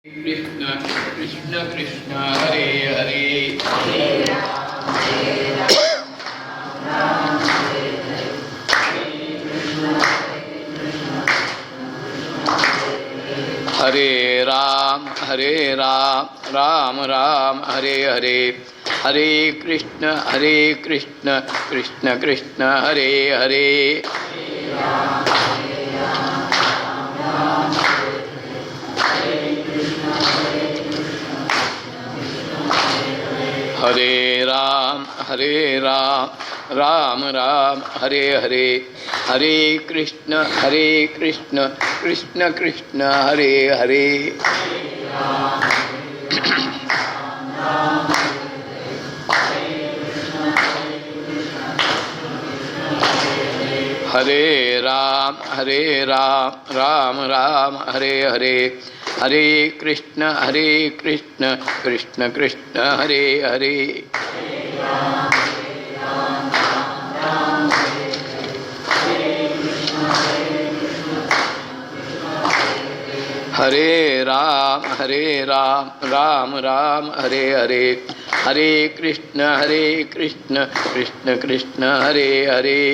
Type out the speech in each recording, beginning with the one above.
कृष्ण कृष्ण कृष्ण हरे हरे हरे राम राम राम हरे हरे हरे कृष्ण कृष्ण कृष्ण हरे हरे हरे राम राम राम हरे हरे हरे कृष्ण कृष्ण कृष्ण हरे हरे हरे राम राम राम हरे हरे हरे कृष्ण कृष्ण कृष्ण हरे हरे हरे राम राम राम हरे हरे हरे कृष्ण कृष्ण कृष्ण हरे हरे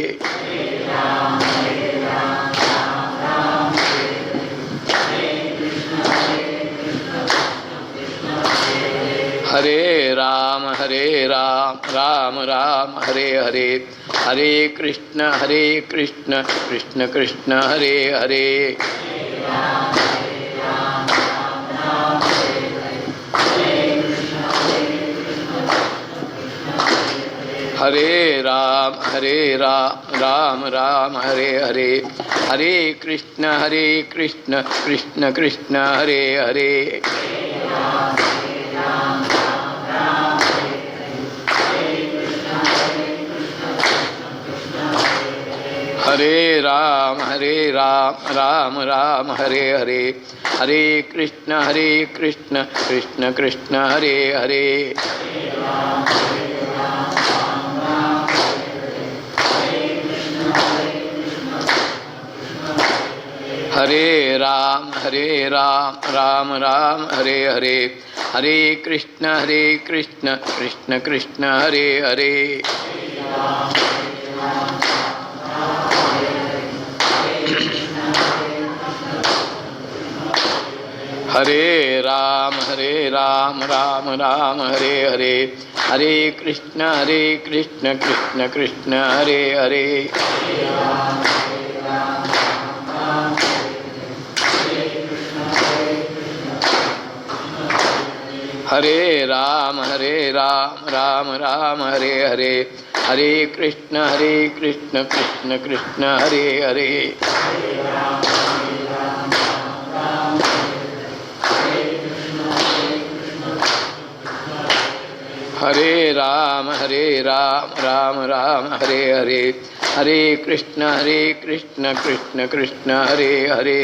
हरे राम राम राम हरे हरे हरे कृष्ण कृष्ण कृष्ण हरे हरे हरे राम राम हरे हरे हरे कृष्ण कृष्ण कृष्ण हरे हरे हरे राम राम राम हरे हरे हरे कृष्ण कृष्ण कृष्ण हरे हरे हरे राम राम राम हरे हरे हरे कृष्ण कृष्ण कृष्ण हरे हरे हरे राम राम राम हरे हरे हरे कृष्ण कृष्ण कृष्ण हरे हरे हरे राम राम राम हरे हरे हरे कृष्ण कृष्ण कृष्ण हरे हरे हरे राम राम राम हरे हरे हरे कृष्ण कृष्ण कृष्ण हरे हरे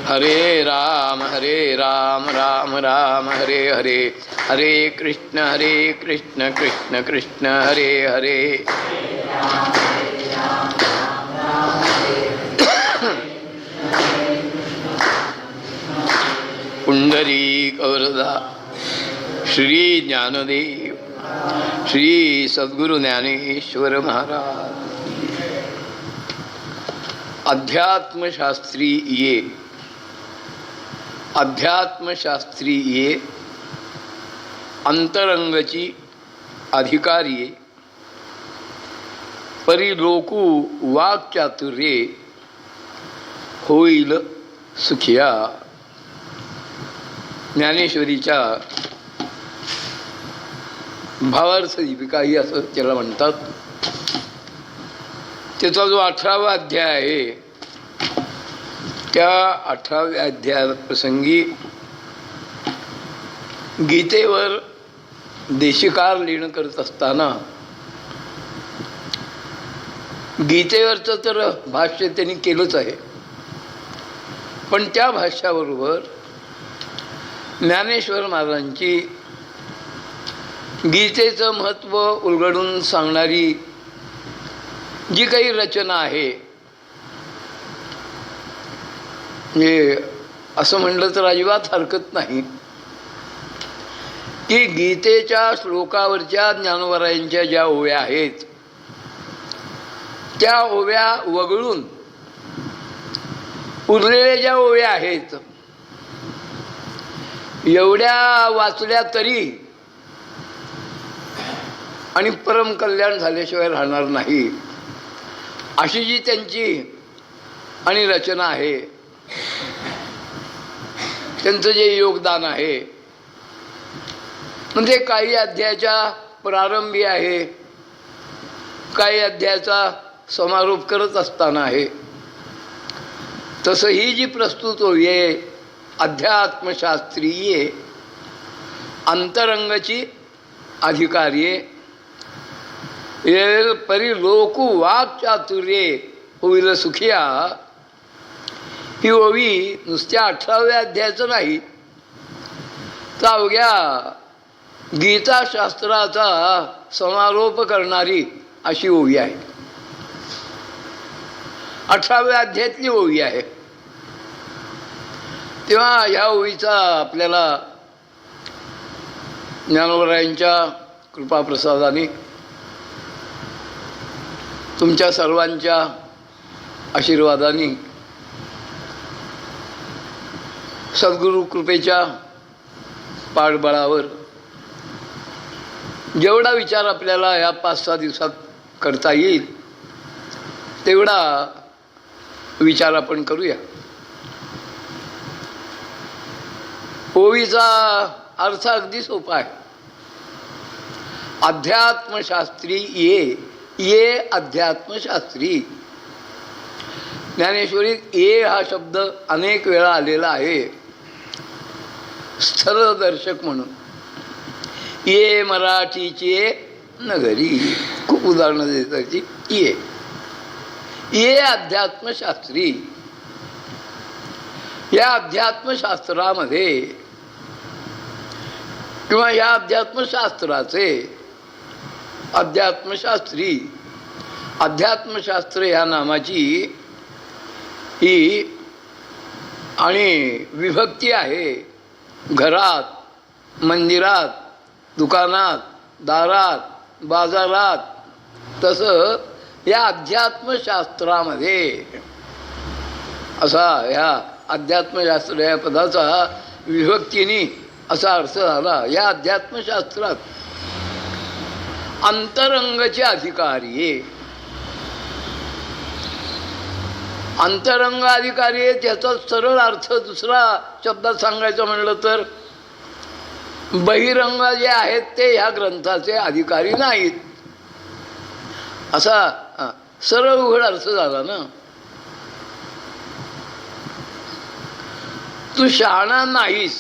हरे राम राम राम हरे हरे हरे कृष्ण कृष्ण कृष्ण हरे हरे पुंडरीक वरदा श्री ज्ञानदेव श्री सद्गुरु ज्ञानेश्वर महाराज अध्यात्मशास्त्रीये अंतरंगची अधिकारी परिलोकू वाक्चातुर्ये होईल सुखिया. ज्ञानेश्वरीच्या भावार्थ दीपिका ही असं त्याला म्हणतात. त्याचा जो 18वा अध्याय आहे त्या 18व्या अध्यायाप्रसंगी गीतेवर देशिकार लिहिणं करत असताना गीतेवरचं तर भाष्य त्यांनी केलंच आहे, पण त्या भाष्याबरोबर ज्ञानेश्वर महाराजांची गीतेचं महत्त्व उलगडून सांगणारी जी काही रचना आहे, म्हणजे असं म्हणलं तर अजिबात हरकत नाही की गीतेच्या श्लोकावरच्या ज्ञानोबरायांच्या ज्या ओव्या आहेत त्या ओव्या वगळून उरलेल्या ज्या ओव्या आहेत एवढ्या वाचल्या तरी आणि परम कल्याण झाल्याशिवाय राहणार नाही, अशी जी त्यांची आणि रचना आहे, त्यांचं जे योगदान आहे, म्हणजे काही अध्यायाच्या प्रारंभी आहे, काही अध्यायाचा समारोप करत असताना आहे. तसं ही जी प्रस्तुत होईये अध्यात्मशास्त्रीय अंतरंगाची अधिकार्ये ये परी लोकू वाक चातुर्ये होईल सुखिया, ही ओवी नुसत्या 18व्या अध्यायाचं नाही तर अवघ्या गीताशास्त्राचा समारोप करणारी अशी ओवी आहे. 18व्या अध्यायातली ओवी आहे. तेव्हा ह्या ओवीचा आपल्याला ज्ञानोबरायांच्या कृपाप्रसादाने तुमच्या सर्वांच्या आशीर्वादाने सद्गुरु कृपेच्या पाठबळावर जेवढा विचार आपल्याला या 5-6 दिवसात करता येईल तेवढा विचार आपण करूया. ओवीचा अर्थ अगदी सोपा आहे. अध्यात्मशास्त्री ये अध्यात्मशास्त्री. ज्ञानेश्वरीत ये हा शब्द अनेक वेळा आलेला आहे स्थलदर्शक म्हणून. ये मराठीचे नगरी, खूप उदाहरणं देताची. ये अध्यात्मशास्त्री. या अध्यात्मशास्त्रामध्ये किंवा या अध्यात्मशास्त्राचे अध्यात्मशास्त्री, अध्यात्मशास्त्र ह्या नामाची ही आणि विभक्ती आहे घरात, मंदिरात, दुकानात, दारात, बाजारात. तसं या अध्यात्मशास्त्रामध्ये असा ह्या अध्यात्मशास्त्र या पदाचा विभक्तीने असा अर्थ झाला. या अध्यात्मशास्त्रात अंतरंगाचे अधिकारी. अंतरंग अधिकारी त्याचा सरळ अर्थ दुसरा शब्दात सांगायचं म्हणलं तर बहिरंग जे आहेत ते ह्या ग्रंथाचे अधिकारी नाहीत, असा सरळ उघड अर्थ झाला ना. तू शहाणा नाहीस.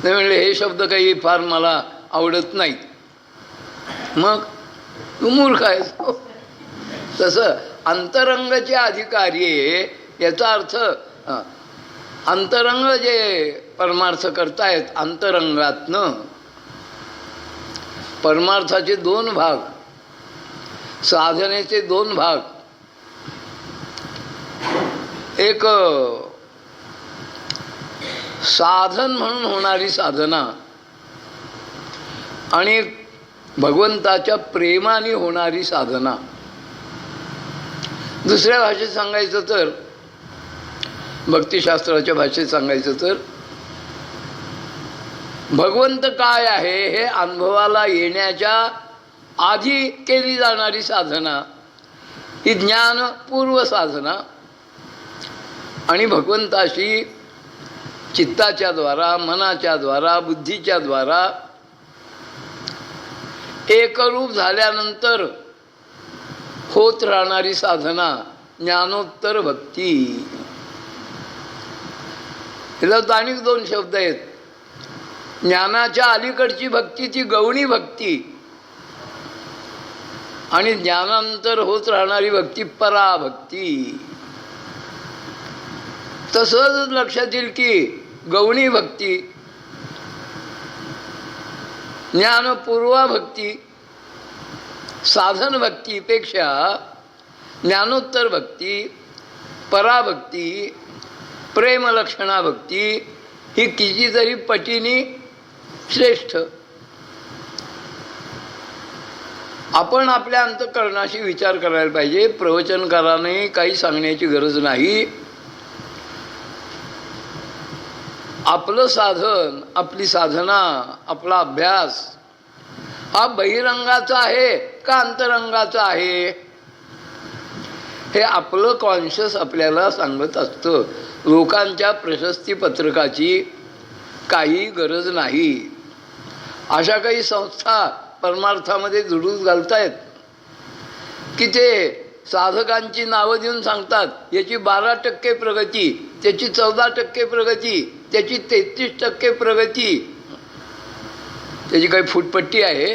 नाही म्हणले हे शब्द काही फार मला आवडत नाहीत, मग तू मूर्ख आहेस. तसं अंतरंगाचे अधिकारी याचा अर्थ अंतरंग जे परमार्थ करतायत अंतरंगातनं. परमार्थाचे 2 भाग, साधनेचे 2 भाग. एक साधन म्हणून होणारी साधना आणि भगवंताच्या प्रेमाने होणारी साधना. दुसऱ्या भाषेत सांगायचं तर, भक्तिशास्त्राच्या भाषेत सांगायचं तर, भगवंत काय आहे हे अनुभवाला येण्याच्या आधी केली जाणारी साधना ही ज्ञानपूर्व साधना. आणि भगवंताशी चित्ताच्या द्वारा, मनाच्या द्वारा, बुद्धीच्या द्वारा एकरूप झाल्यानंतर होत राहणारी साधना ज्ञानोत्तर भक्ती. ह्याला अनेक 2 शब्द आहेत. ज्ञानाच्या अलीकडची भक्ती ती गौणी भक्ती आणि ज्ञानानंतर होत राहणारी भक्ती पराभक्ती. तसंच लक्षात येईल की गौणी भक्ती, ज्ञानपूर्वा भक्ती साधन भक्तीपेक्षा ज्ञानोत्तर भक्ती, पराभक्ती, प्रेमलक्षणा भक्ती ही कितीतरी पटीने श्रेष्ठ. आपण आपल्या अंतःकरणाशी विचार करायला पाहिजे. प्रवचनकाराने काही सांगण्याची गरज नाही. आपलं साधन, आपली साधना, आपला अभ्यास हा बहिरंगाचा आहे का अंतरंगाचा आहे हे आपलं कॉन्शियस आपल्याला सांगत असतं. लोकांच्या प्रशस्ती पत्रकाची काही गरज नाही. अशा काही संस्था परमार्थामध्ये जुडूस घालतायत की ते साधकांची नावं देऊन सांगतात याची 12% प्रगती, त्याची 14% प्रगती, त्याची 33% प्रगती. त्याची काही फुटपट्टी आहे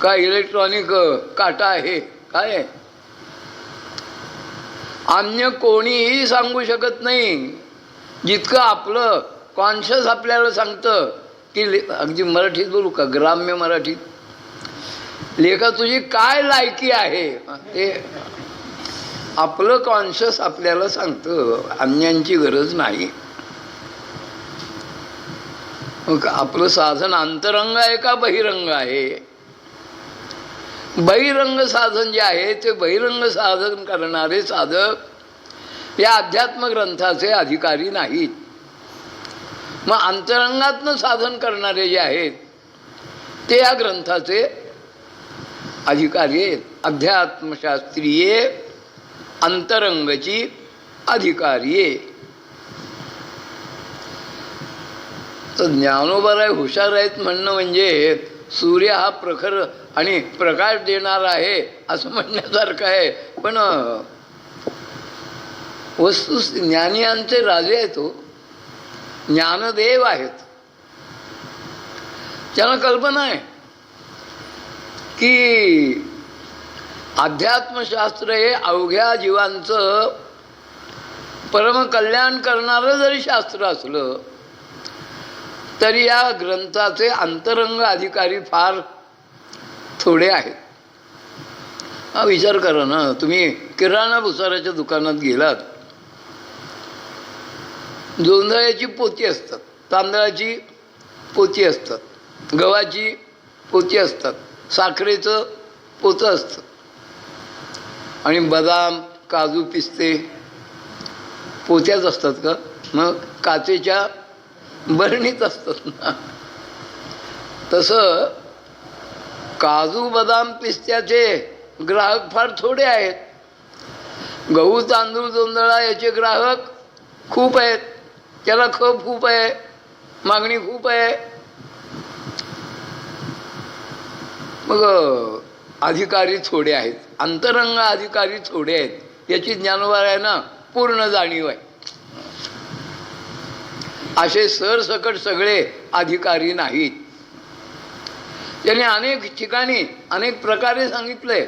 का इलेक्ट्रॉनिक काटा आहे काय? अन्य कोणीही सांगू शकत नाही जितकं आपलं कॉन्शियस आपल्याला सांगतं. की अगदी मराठीत बोलू का, ग्राम्य मराठीत, लेखा तुझी काय लायकी आहे ते आपलं कॉन्शियस आपल्याला सांगतं. अन्यांची गरज नाही. मग आपलं साधन अंतरंग आहे का बहिरंग आहे? बहिरंग साधन जे आहे ते बहिरंग साधन करणारे साधक या अध्यात्म ग्रंथाचे अधिकारी नाहीत. मग अंतरंगातनं साधन करणारे जे आहेत ते या ग्रंथाचे अधिकारी आहेत. अध्यात्मशास्त्रीय अंतरंगची अधिकारी आहे. तर ज्ञानोबा हुशार आहेत म्हणणं म्हणजे सूर्य हा प्रखर आणि प्रकाश देणारा आहे असं म्हणण्यासारखं आहे. पण वस्तू ज्ञानियांचे राजे आहेत, तो ज्ञानदेव आहेत. त्यांना कल्पना आहे की अध्यात्मशास्त्र हे अवघ्या जीवांचं परमकल्याण करणारं जरी शास्त्र असलं तरी या ग्रंथाचे अंतरंग अधिकारी फार थोडे आहेत. हा विचार करा ना, तुम्ही किराणा भुसाराच्या दुकानात गेलात, जोंधळ्याची पोती असतात, तांदळाची पोती असतात, गव्हाची पोती असतात, साखरेचं पोतं असतं आणि बदाम, काजू, पिस्ते पोत्याच असतात का? मग काचेच्या बरणीत असतात ना. तसं काजू, बदाम, पिस्त्याचे ग्राहक फार थोडे आहेत. गहू, तांदूळ, जोंधळा याचे ग्राहक खूप आहेत. त्याला खप खूप आहे, मागणी खूप आहे. मग अधिकारी थोडे आहेत, अंतरंग अधिकारी थोडे आहेत. याची ज्ञानोबारायांना पूर्ण जाणीव आहे. असे सरसकट सगळे अधिकारी नाहीत. त्यांनी अनेक ठिकाणी अनेक प्रकारे सांगितले.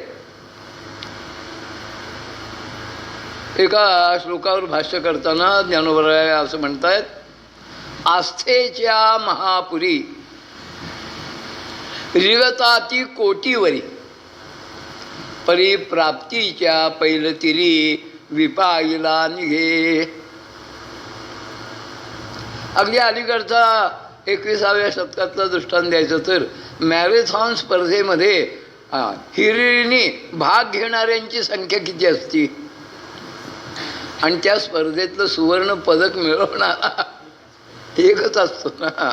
एका श्लोकावर भाष्य करताना ज्ञानोबराय असं म्हणतायत, आस्थेच्या महापुरी रिगताती कोटीवरी परिप्राप्तीच्या पैलतिरी विपाईला निघे. अगदी अलीकडचा 21व्या शतकातला दृष्टांत द्यायचं तर मॅरेथॉन स्पर्धेमध्ये हिरिरीने भाग घेणाऱ्यांची संख्या किती असती आणि त्या स्पर्धेतलं सुवर्ण पदक मिळवणारा एकच असतो ना.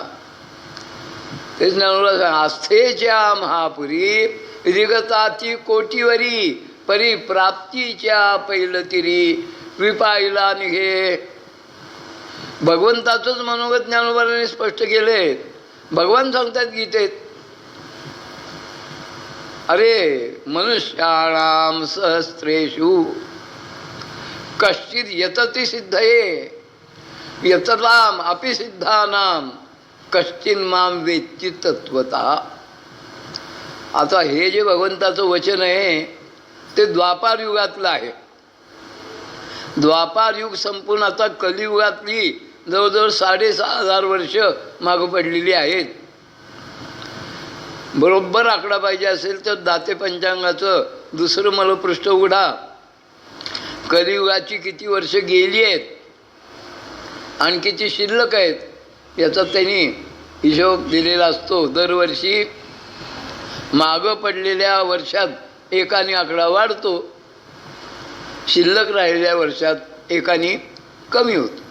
तेच ना, आस्थेच्या महापुरी रिगताती कोटीवरी परिप्राप्तीच्या पैलतिरी विपाईला निघे. भगवंताचंच मनोगत ज्ञानोबाने स्पष्ट केले. भगवान सांगतात गीतेत, अरे मनुष्याणाम सहस्रेषु कश्चित यतति सिद्धये यतताम अपि सिद्धानाम कश्चिन माम वेत्ति तत्वतः. आता हे जे भगवंताचं वचन आहे ते द्वापार युगातलं आहे. द्वापार युग संपून आता कलियुगातली जवळजवळ 6500 वर्ष मागं पडलेली आहेत. बरोबर आकडा पाहिजे असेल तर दाते पंचांगाचं दुसरं मलपृष्ठ उघडा. कलियुगाची किती वर्ष गेली आहेत आणि किती शिल्लक आहेत याचा त्यांनी हिशोब दिलेला असतो. दरवर्षी मागं पडलेल्या वर्षात एकाने आकडा वाढतो, शिल्लक राहिलेल्या वर्षात एकाने कमी होतो.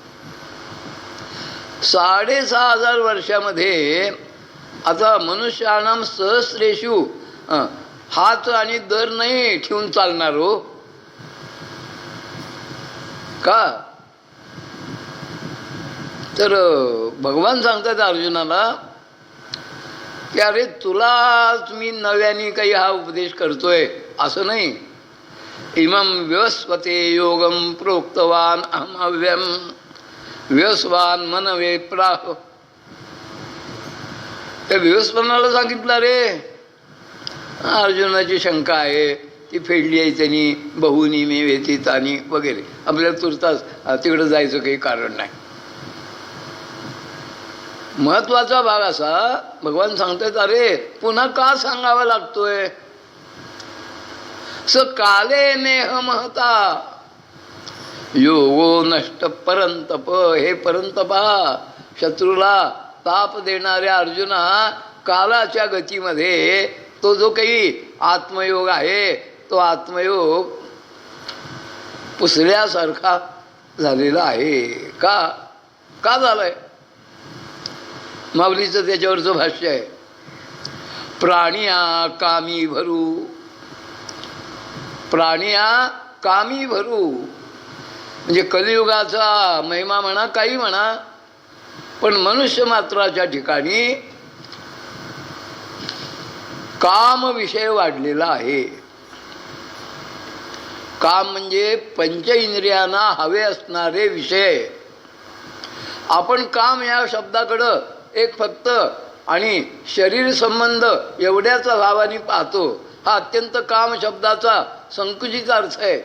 6,500 वर्षामध्ये आता मनुष्यानाम सहस्रेषु हात आणि दर नाही ठेवून चालणार हो. का तर भगवान सांगतात अर्जुनाला की अरे तुला मी नव्याने काही हा उपदेश करतोय असं नाही. इमं व्यस्वते योगम प्रोक्तवान अहमव्यम व्यस्वान मनवे प्राह. त्या व्यवस्थानाला सांगितलं रे. अर्जुनाची शंका आहे ती फेडली आहे त्यांनी, बहुनी मे व्यतीतानी वगैरे. आपल्याला तुर्तास तिकडं जायचं काही कारण नाही. महत्वाचा भाग असा भगवान सांगतात अरे पुन्हा का सांगावा लागतोय. स काले नेह महता योगो नष्ट परंतप. हे परंतपा, शत्रूला ताप देणाऱ्या अर्जुना, कालाच्या गतीमध्ये तो जो काही आत्मयोग आहे तो आत्मयोग पुसल्यासारखा झालेला आहे. का झालाय. माऊलीचं त्याच्यावरचं भाष्य आहे. प्राणिया कामी भरू, प्राणिया कामी भरू म्हणजे कलियुगाचा महिमा म्हणा काही म्हणा, पण मनुष्य मात्राच्या ठिकाणी काम विषय वाढलेला आहे. काम म्हणजे पंच इंद्रियांना हवे असणारे विषय. आपण काम या शब्दाकडं एक फक्त आणि शरीर संबंध एवढ्याच भावाने पाहतो. हा अत्यंत काम शब्दाचा संकुचित अर्थ आहे.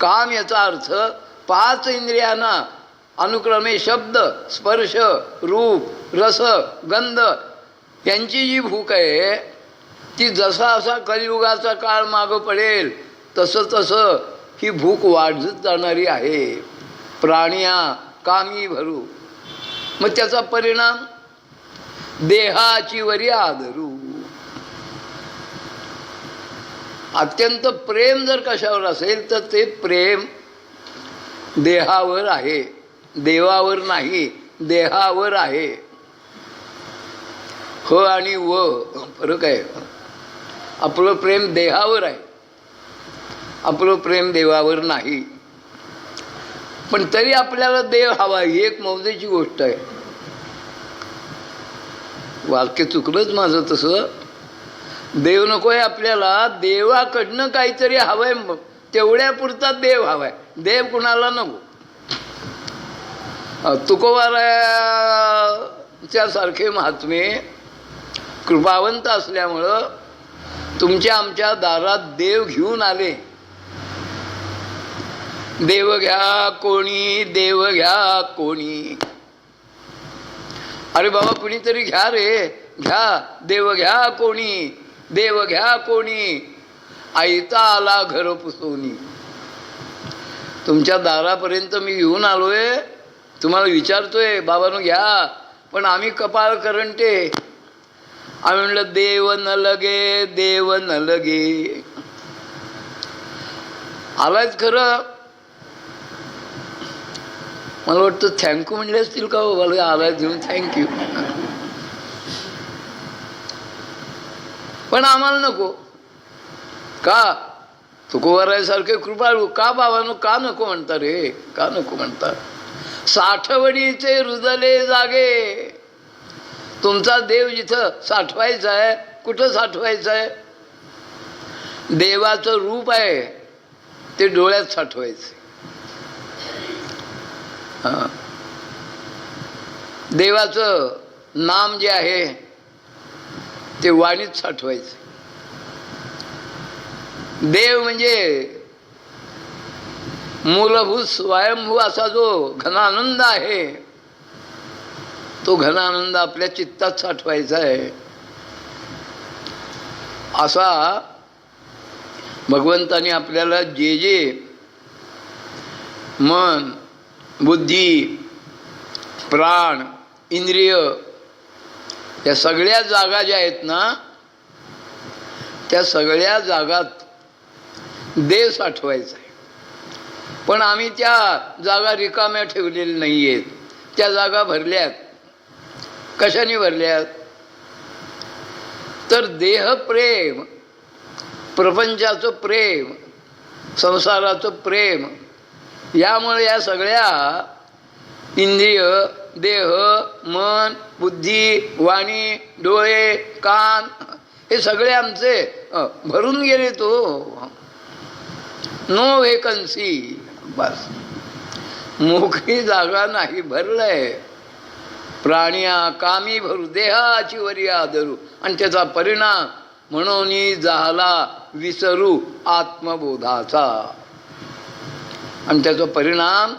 काम याचा अर्थ 5 इंद्रियांना अनुक्रमे शब्द, स्पर्श, रूप, रस, गंध यांची जी भूक आहे ती जसा असा कलियुगाचा काळ मागं पडेल तसं तसं ही भूक वाढत जाणारी आहे. प्राणिया कामी भरू. मग त्याचा परिणाम देहाची वरी आदरू. अत्यंत प्रेम जर कशावर असेल तर ते प्रेम देहावर आहे, देवावर नाही, देहावर आहे. ह आणि व फरक आहे. आपलं प्रेम देहावर आहे, आपलं प्रेम देवावर नाही. पण तरी आपल्याला देव हवा ही एक मौजेची गोष्ट आहे. वाक्य चुकलंच माझं तसं. देव नको आहे आपल्याला, देवाकडनं काहीतरी हवंय. तेवढ्यापुरता देव हवाय, देव कुणाला नको. तुकोबाराच्या सारखे महात्मे कृपावंत असल्यामुळं तुमच्या आमच्या दारात देव घेऊन आले. देव घ्या कोणी, देव घ्या कोणी. अरे बाबा कुणीतरी घ्या रे, घ्या. देव घ्या कोणी, देव घ्या कोणी. आईता आला घर पुसवणी. तुमच्या दारापर्यंत मी घेऊन आलोय, तुम्हाला विचारतोय बाबांनो घ्या. पण आम्ही कपाळ करंटे. आम्ही म्हणलं देव न लगे, देव न लगे. आलाच खरं. मला वाटतं थँक्यू म्हणले असतील का हो. मला आलाय घेऊन थँक्यू. पण आम्हाला नको. का. तुकोबारायसारखे कृपाळू का बाबांनो का नको म्हणता रे, का नको म्हणता. साठवणीचे रुजले जागे. तुमचा देव जिथं साठवायचा आहे, कुठं साठवायचं आहे. देवाचं रूप आहे ते डोळ्यात साठवायचं. हां, देवाचं नाम जे आहे ते वाणीत साठवायचं. देव म्हणजे मूलभूत स्वयंभू असा जो घनानंद आहे, तो घनानंद आपल्या चित्तात साठवायचा आहे. असा भगवंताने आपल्याला जे जे मन, बुद्धी, प्राण, इंद्रिय या सगळ्या जागा ज्या आहेत ना, त्या सगळ्या जागात देह साठवायचा आहे. पण आम्ही त्या जागा रिकाम्या ठेवलेल्या नाही आहेत. त्या जागा भरल्यात. कशाने भरल्यात? तर देहप्रेम, प्रपंचाचं प्रेम, संसाराचं प्रेम, यामुळे या सगळ्या इंद्रिय, देह, मन, बुद्धी, वाणी, डोळे, कान हे सगळे आमचे भरून गेले. तो नो व्हेकन्सी, बस मोकळी जागा नाही, भरलंय. प्राण्या कामी भरू देहाची वरी आदरू, आणि त्याचा परिणाम म्हणून झाला विसरू आत्मबोधाचा. आणि त्याचा परिणाम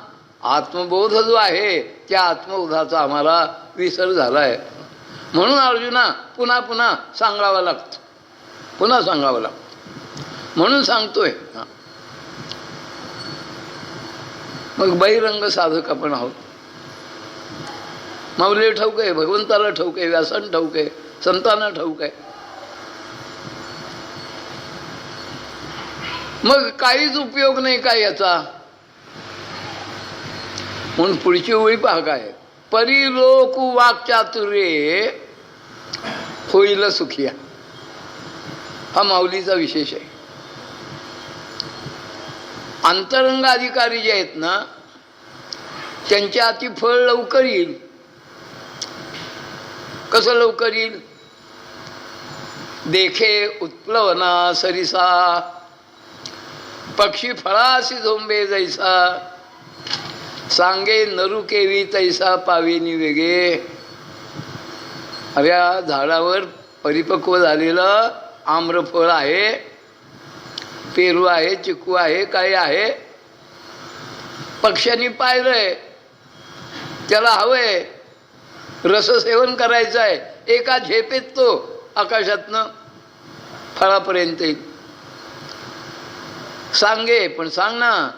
आत्मबोध जो आहे त्या आत्मबोधाचा आम्हाला विसर झाला आहे. म्हणून अर्जुना पुन्हा पुन्हा सांगावं लागतं, पुन्हा सांगावं लागतं. म्हणून सांगतोय. मग बहिरंग साधक आपण आहोत. माऊली ठाऊक आहे, भगवंताला ठाऊक आहे, व्यासन ठाऊक आहे, संतांना ठाऊक आहे. मग काहीच उपयोग नाही काय याचा. म्हणून पुढची ओळी पहा काय, परिलोक वाक्चातुर्ये होईल सुखिया. हा माऊलीचा विशेष आहे. अंतरंग अधिकारी जे आहेत ना, त्यांच्या हाती फळ लवकर येईल. कसं लवकर येईल? देखे उत्प्लवना सरिसा, पक्षी फळासी झोंबे जैसा, सांगे नरू केवी तैसा पाविनी वेगे. अरे या झाडावर परिपक्व झालेलं आम्रफळ आहे, पेरू आहे, चिकू आहे, काय आहे. पक्ष्यांनी पाहिलंय, त्याला हवंय, रससेवन करायचं आहे. एका झेपेत तो आकाशातनं फळापर्यंत येईल. सांगे, पण सांग ना,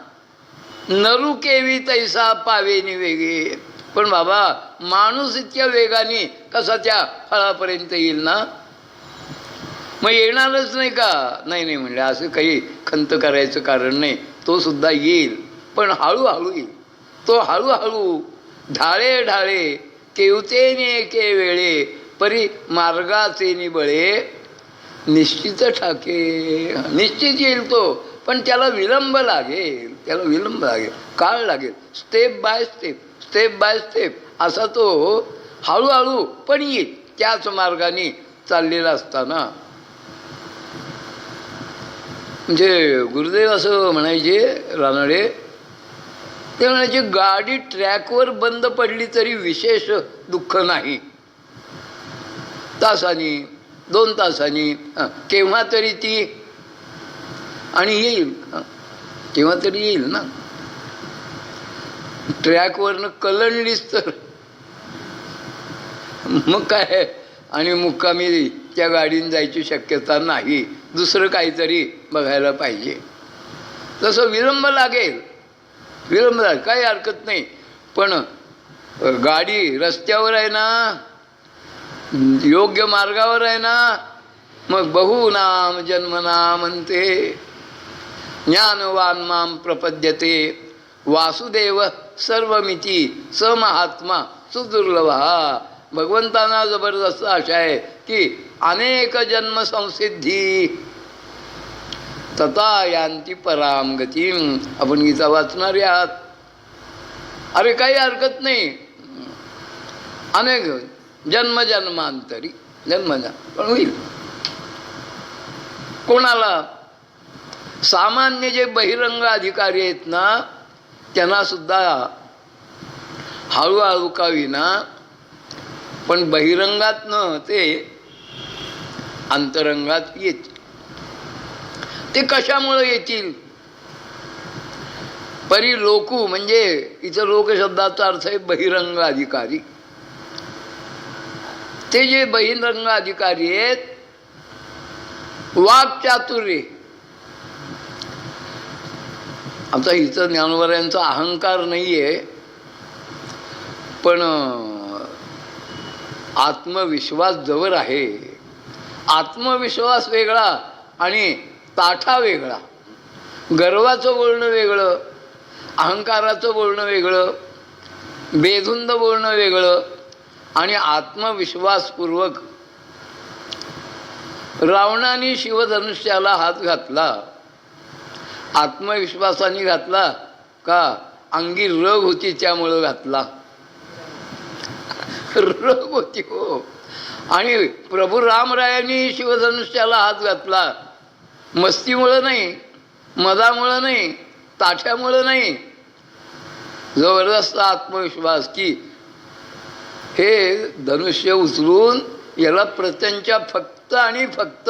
नरू केवी तैसा पावेनी वेगे. पण बाबा माणूस इतक्या वेगाने कसा त्या फळापर्यंत येईल ना? मग येणारच नाही का? नाही नाही म्हणले, असं काही खंत करायचं कारण नाही. तो सुद्धा येईल, पण हळूहळू येईल. तो हळूहळू ढाळे ढाळे केवतेने के वेळे, परी मार्गाचे निबळे निश्चित ठाके. निश्चित येईल तो, पण त्याला विलंब लागेल, त्याला विलंब लागेल, काळ लागेल. Step by step, step by step असा तो हळूहळू पण येईल. त्याच मार्गाने चाललेला असताना. म्हणजे गुरुदेव असं म्हणायचे रानडे, ते म्हणायचे गाडी ट्रॅकवर बंद पडली तरी विशेष दुःख नाही. तासानी 2 तासांनी केव्हा तरी ती आणि येईल, केव्हा तरी येईल ना. ट्रॅकवरनं कलंडलीच तर मग काय, आणि मुक्कामी त्या गाडीने जायची शक्यता नाही. दुसरं काहीतरी बघायला पाहिजे. तसं विलंब लागेल, विलंब लागेल, काही हरकत नाही. पण गाडी रस्त्यावर आहे ना, योग्य मार्गावर आहे ना, मग बहुनाम जन्मना म्हणते, ज्ञानवान माम प्रपद्यते, वासुदेव सर्वमिती स महात्मा सुदुर्लभा. भगवंतांना जबरदस्त आशा आहे की अनेक जन्म संसिद्धी तथा यांती पराम गतीम. आपण गीता वाचणारे आहात. अरे काही हरकत नाही, अनेक जन्मजन्मांतरी पण होईल. कोणाला? सामान्य जे बहिरंग अधिकारी आहेत ना, त्यांना सुद्धा हळूहळू का विना, पण बहिरंगातनं ते अंतरंगात येतील. ते कशामुळे येतील? परिलोकू म्हणजे इथं लोक शब्दाचा अर्थ आहे बहिरंग अधिकारी. ते जे बहिरंग अधिकारी आहेत वाक्चातुर्य. आता इथं ज्ञानोबा अहंकार नाही आहे, पण आत्मविश्वास जवळ आहे. आत्मविश्वास वेगळा आणि ताठा वेगळा. गर्वाचं बोलणं वेगळं, अहंकाराचं बोलणं वेगळं, बेधुंद बोलणं वेगळं. आणि आत्मविश्वासपूर्वक रावणाने शिवधनुष्याला हात घातला. आत्मविश्वासाने घातला का अंगी रग होती त्यामुळं घातला? रग होती हो. आणि प्रभू रामरायांनी शिवधनुष्याला हात घातला मस्तीमुळं नाही, मदामुळं नाही, ताठ्यामुळं नाही. जबरदस्त आत्मविश्वास की हे धनुष्य उचलून याला प्रत्यंच्या फक्त आणि फक्त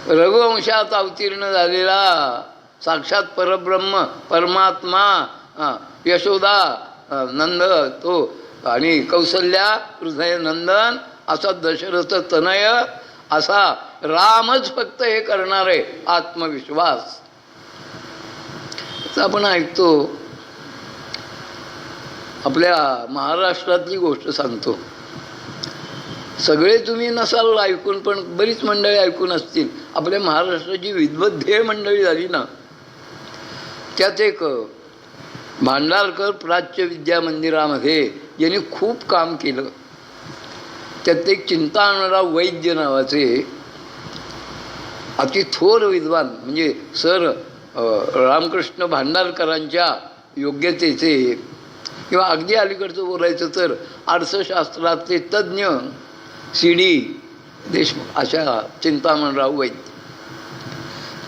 रघुवंशात अवतीर्ण झालेला साक्षात परब्रह्म परमात्मा यशोदा नंद तो आणि कौसल्या हृदय नंदन असा दशरथ तनय असा रामच फक्त हे करणार आहे. आत्मविश्वास आपण ऐकतो. आपल्या महाराष्ट्रातली गोष्ट सांगतो. सगळे तुम्ही नसाल ऐकून, पण बरीच मंडळी ऐकून असतील. आपल्या महाराष्ट्राची विद्वद्ध्येय मंडळी झाली ना, त्यात एक भांडारकर प्राच्य विद्या मंदिरामध्ये यांनी खूप काम केलं. त्यात एक चिंतामणराव वैद्य नावाचे अति थोर विद्वान, म्हणजे सर रामकृष्ण भांडारकरांच्या योग्यतेचे किंवा अगदी अलीकडचं बोलायचं तर अर्थशास्त्रातले तज्ज्ञ CD देशमुख अशा चिंतामणराव वैद्य.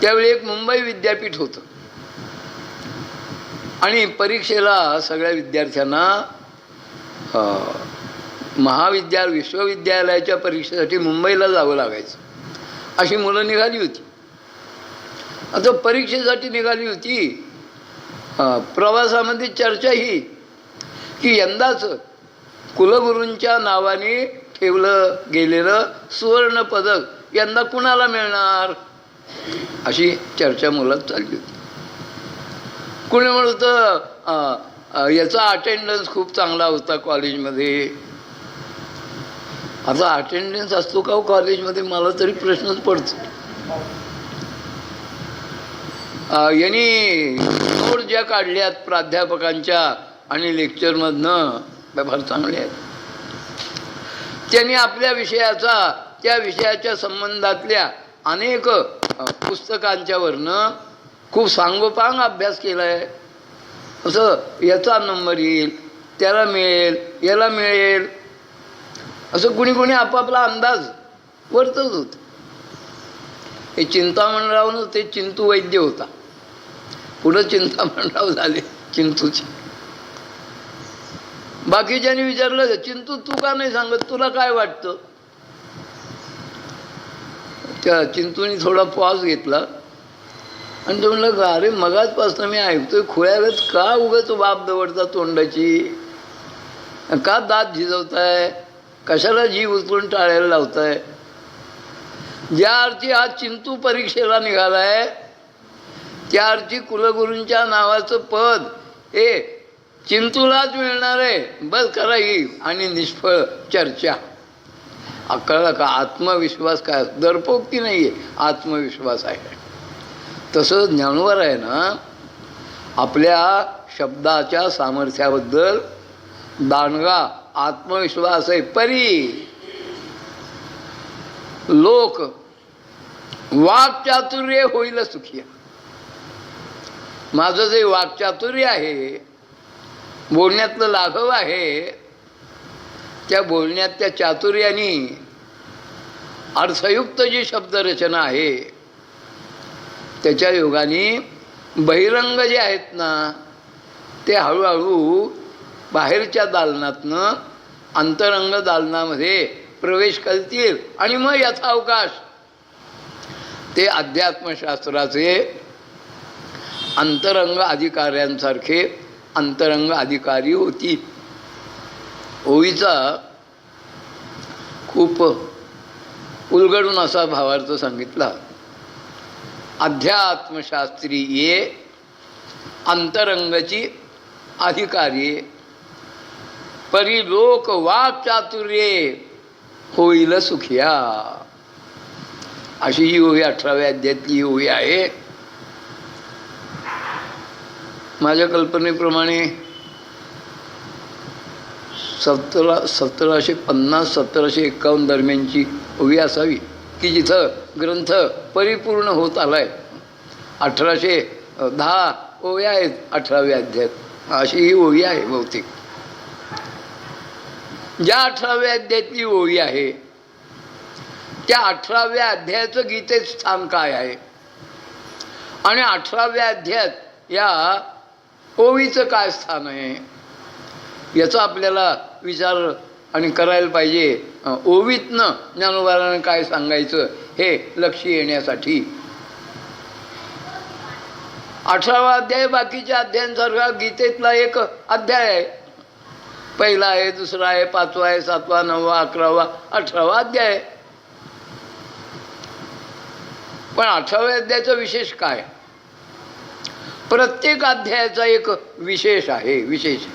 त्यावेळी एक मुंबई विद्यापीठ होतं आणि परीक्षेला सगळ्या विद्यार्थ्यांना विश्वविद्यालयाच्या परीक्षेसाठी मुंबईला जावं लागायचं. अशी मुलं निघाली होती. आता परीक्षेसाठी निघाली होती. प्रवासामध्ये चर्चा ही की यंदाच कुलगुरूंच्या नावाने ठेवलं गेलेलं सुवर्ण पदक यंदा कुणाला मिळणार, अशी चर्चा मुलात चालली होती. कुणी म्हणतं याचा अटेंडन्स खूप चांगला होता कॉलेजमध्ये. आता अटेंडन्स असतो का हो कॉलेजमध्ये, मला तरी प्रश्नच पडतो. यांनी नोट ज्या काढल्यात प्राध्यापकांच्या आणि लेक्चरमधनं फार चांगले आहेत. त्यांनी आपल्या विषयाचा त्या विषयाच्या संबंधातल्या अनेक पुस्तकांच्या वरनं खूप सांगोपांग अभ्यास केला आहे. असं याचा नंबर येईल, त्याला मिळेल, याला मिळेल, असं कुणी कुणी आपापला अंदाज वर्तवत होतं. हे चिंतामणराव ते चिंतू वैद्य होता. पुढं चिंतामणराव झाले चिंतूचे. बाकीच्यांनी विचारलं चिंतू तू का नाही सांगत, तुला काय वाटतं? त्या चिंतूने थोडा पॉज घेतला आणि तो म्हणलं अरे मगाचपासून मी ऐकतोय खुळ्यागत का उगाच बाप दवडता तोंडाची, का दात झिजवताय, कशाला जीव उचलून टाळायला लावताय? ज्या अर्थी आज चिंतू परीक्षेला निघालाय त्या अर्थी कुलगुरूंच्या नावाचं पद हे चिंतूलाच मिळणार आहे. बस करा ही आणि निष्फळ चर्चा. कळलं का? आत्मविश्वास काय, दर्पोक्ती नाही आहे, आत्मविश्वास आहे. तसं ज्ञानोबा आहे ना, आपल्या शब्दाच्या सामर्थ्याबद्दल दांडगा आत्मविश्वास आहे. परी लोक वाक्चातुर्य होईल सुखी. माझं जे वाक्चातुर्य आहे, बोलण्यातलं लाघव आहे, त्या बोलण्यात त्या चातुर्याने अर्थयुक्त जी शब्दरचना आहे त्याच्या योगाने बहिरंग जे आहेत ना ते हळूहळू बाहेरच्या दालनातनं अंतरंग दालनामध्ये प्रवेश करतील आणि मग यथावकाश ते अध्यात्मशास्त्राचे अंतरंग अधिकाऱ्यांसारखे अंतरंग अधिकारी होती. ओळीचा खूप उलगडून असा भावार्थ सांगितला. अध्यात्मशास्त्री ये अंतरंगची अधिकार्ये परी लोक वाक चातुर्ये होईल सुखिया. अशी ही ओवी 18व्या अध्यायातली ओवी आहे. माझ्या कल्पनेप्रमाणे 1750-1751 दरम्यानची ओवी असावी की जिथं ग्रंथ परिपूर्ण होत आलाय. 1810 ओव्या आहेत 18व्या अध्यायात. अशी ही ओवी आहे बहुतेक. ज्या 18व्या अध्यायातली ओवी आहे त्या 18व्या अध्यायाचं गीतेत स्थान काय आहे आणि 18व्या अध्यायात या ओवीचं काय स्थान आहे याचा आपल्याला विचार आणि करायला पाहिजे. ओवीतनं ज्ञानोबारानं काय सांगायचं हे लक्ष येण्यासाठी. 18वा अध्याय बाकीच्या अध्यायांसारखा गीतेतला एक अध्याय आहे. पहिला आहे, दुसरा आहे, 5वा आहे, 7वा, 9वा, 11वा, 18वा अध्याय. पण 18व्या अध्यायाचं विशेष काय? प्रत्येक अध्यायाचा एक विशेष आहे. विशेष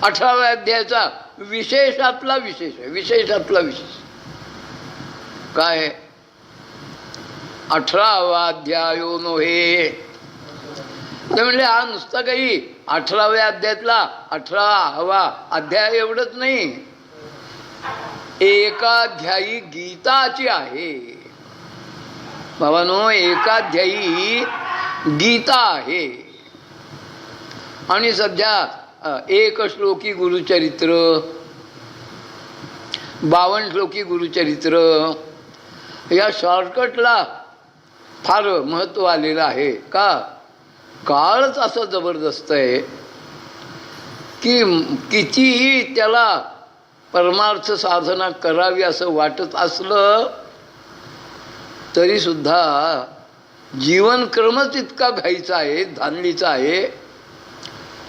18व्या अध्यायाचा विशेषातला विशेष आहे. विशेषातला विशेष काय? 18वा अध्यायो नोहे. ते म्हणले हा नुसता काही 18व्या अध्यायातला 18वा अध्याय एवढंच नाही, एकाध्यायी गीताची आहे. बाबांनो, एकाध्यायी गीता आहे. आणि सध्या एक श्लोकी गुरुचरित्र, 52 श्लोकी गुरुचरित्र या शॉर्टकटला फार महत्त्व आलेलं आहे. का? काळच असं जबरदस्त आहे की कितीही त्याला परमार्थ साधना करावी असं वाटत असलं तरीसुद्धा जीवनक्रमच इतका घाईचा आहे, धांदलीचा आहे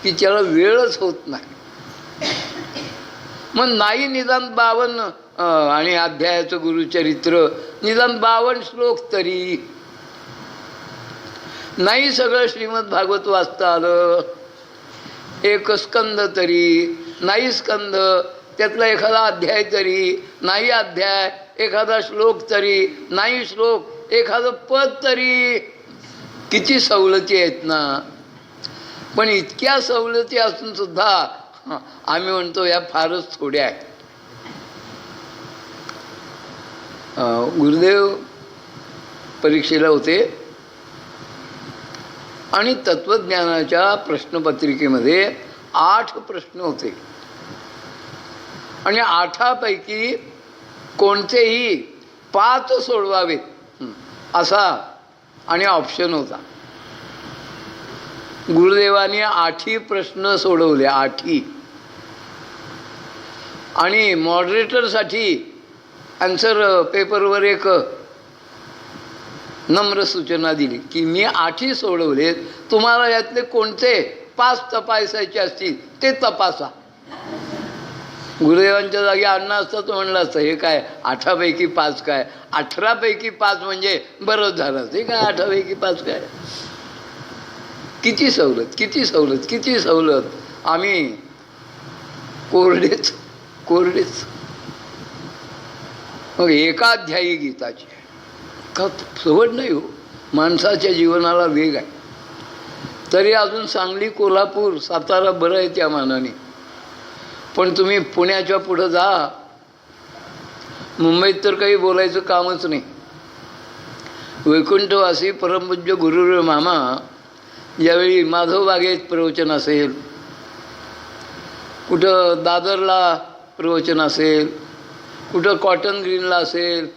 की त्याला वेळच होत नाही. मग नाही निदान 52 आणि अध्यायाचं गुरुचरित्र, निदान 52 श्लोक तरी नाही, सगळं श्रीमद भागवत वाचता आलं, एक स्कंद तरी नाही, स्कंद त्यातला एखादा अध्याय तरी नाही, अध्याय एखादा श्लोक तरी नाही, श्लोक एखादं पद तरी. किती सवलती आहेत ना. पण इतक्या सवलती असून सुद्धा आम्ही म्हणतो या फारच थोड्या आहेत. गुरुदेव परीक्षेला होते आणि तत्त्वज्ञानाच्या प्रश्नपत्रिकेमध्ये 8 प्रश्न होते आणि 8पैकी कोणतेही 5 सोडवावेत असा आणि ऑप्शन होता. गुरुदेवाने 8ही प्रश्न सोडवले, 8ही. आणि मॉडरेटरसाठी आन्सर पेपरवर एक नम्र सूचना दिली की मी 8ही सोडवलेत, तुम्हाला यातले कोणते 5 तपासायचे असतील ते तपासा. गुरुदेवांच्या जागी अण्णा असता तो म्हणलं असतं हे काय 8पैकी 5 काय, 18पैकी 5 म्हणजे बरंच झालं. ते काय 8पैकी 5 काय. किती सवलत, किती सवलत, किती सवलत. आम्ही कोरडेच कोरडेच. मग एकाध्यायी गीताची का सवड नाही हो. माणसाच्या जीवनाला वेग आहे. तरी अजून सांगली, कोल्हापूर, सातारा बरं आहे त्या मानाने. पण तुम्ही पुण्याच्या पुढं जा, मुंबईत तर काही बोलायचं कामच नाही. वैकुंठवासी परमपूज्य गुरुदेव मामा ज्यावेळी माधव बागेत प्रवचन असेल, कुठं दादरला प्रवचन असेल, कुठं कॉटन ग्रीनला असेल,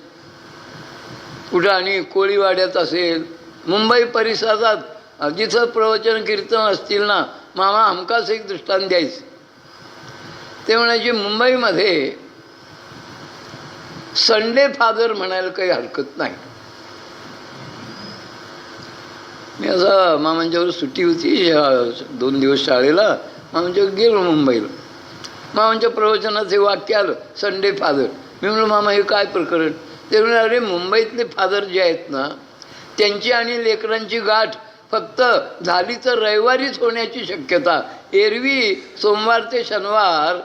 कुठं आणि कोळीवाड्यात असेल, मुंबई परिसरात जिथं प्रवचन कीर्तन असतील ना, मामा हमखास एक दृष्टांत द्यायचं. ते म्हणायचे मुंबईमध्ये संडे फादर म्हणायला काही हरकत नाही. मी असं मामांच्यावर सुट्टी होती 2 दिवस शाळेला, मामांच्यावर गेलो मुंबईला. मामांच्या प्रवचनाचे वाक्य आलं संडे फादर. मी म्हणलो मामा हे काय प्रकरण. ते म्हणाले मुंबईतले फादर जे आहेत ना त्यांची आणि लेकरांची गाठ फक्त झाली तर रविवारीच होण्याची शक्यता. एरवी सोमवार ते शनिवार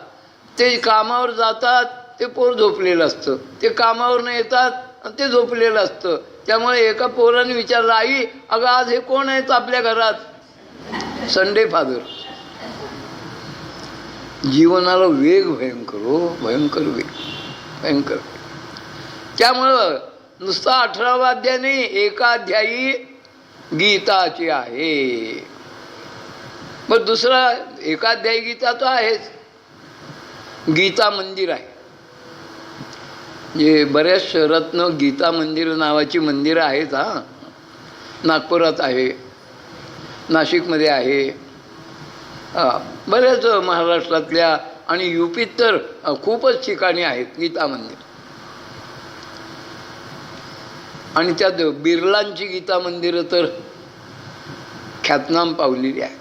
ते कामावर जातात, ते पोर झोपलेलं असतं, ते कामावर न येतात आणि ते झोपलेलं असतं. त्यामुळे एका पोराने विचारलं, आई अगं आज हे कोण आहेत आपल्या घरात? Sunday father. जीवनाला वेग भयंकर, हो भयंकर वेग, भयंकर. त्यामुळं नुसता 18वा अध्याय नाही, एका अध्यायी गीताची आहे. मग दुसरा एका अध्यायी गीता तो आहेच. गीता मंदिर आहे. जे बऱ्याच शहरातनं गीता मंदिर नावाची मंदिरं आहेत. हां, नागपुरात आहे, नाशिकमध्ये आहे, बऱ्याच महाराष्ट्रातल्या आणि युपीत तर खूपच ठिकाणी आहेत गीता मंदिर. आणि त्यात बिर्लांची गीता मंदिरं तर ख्यातनाम पावलेली आहे.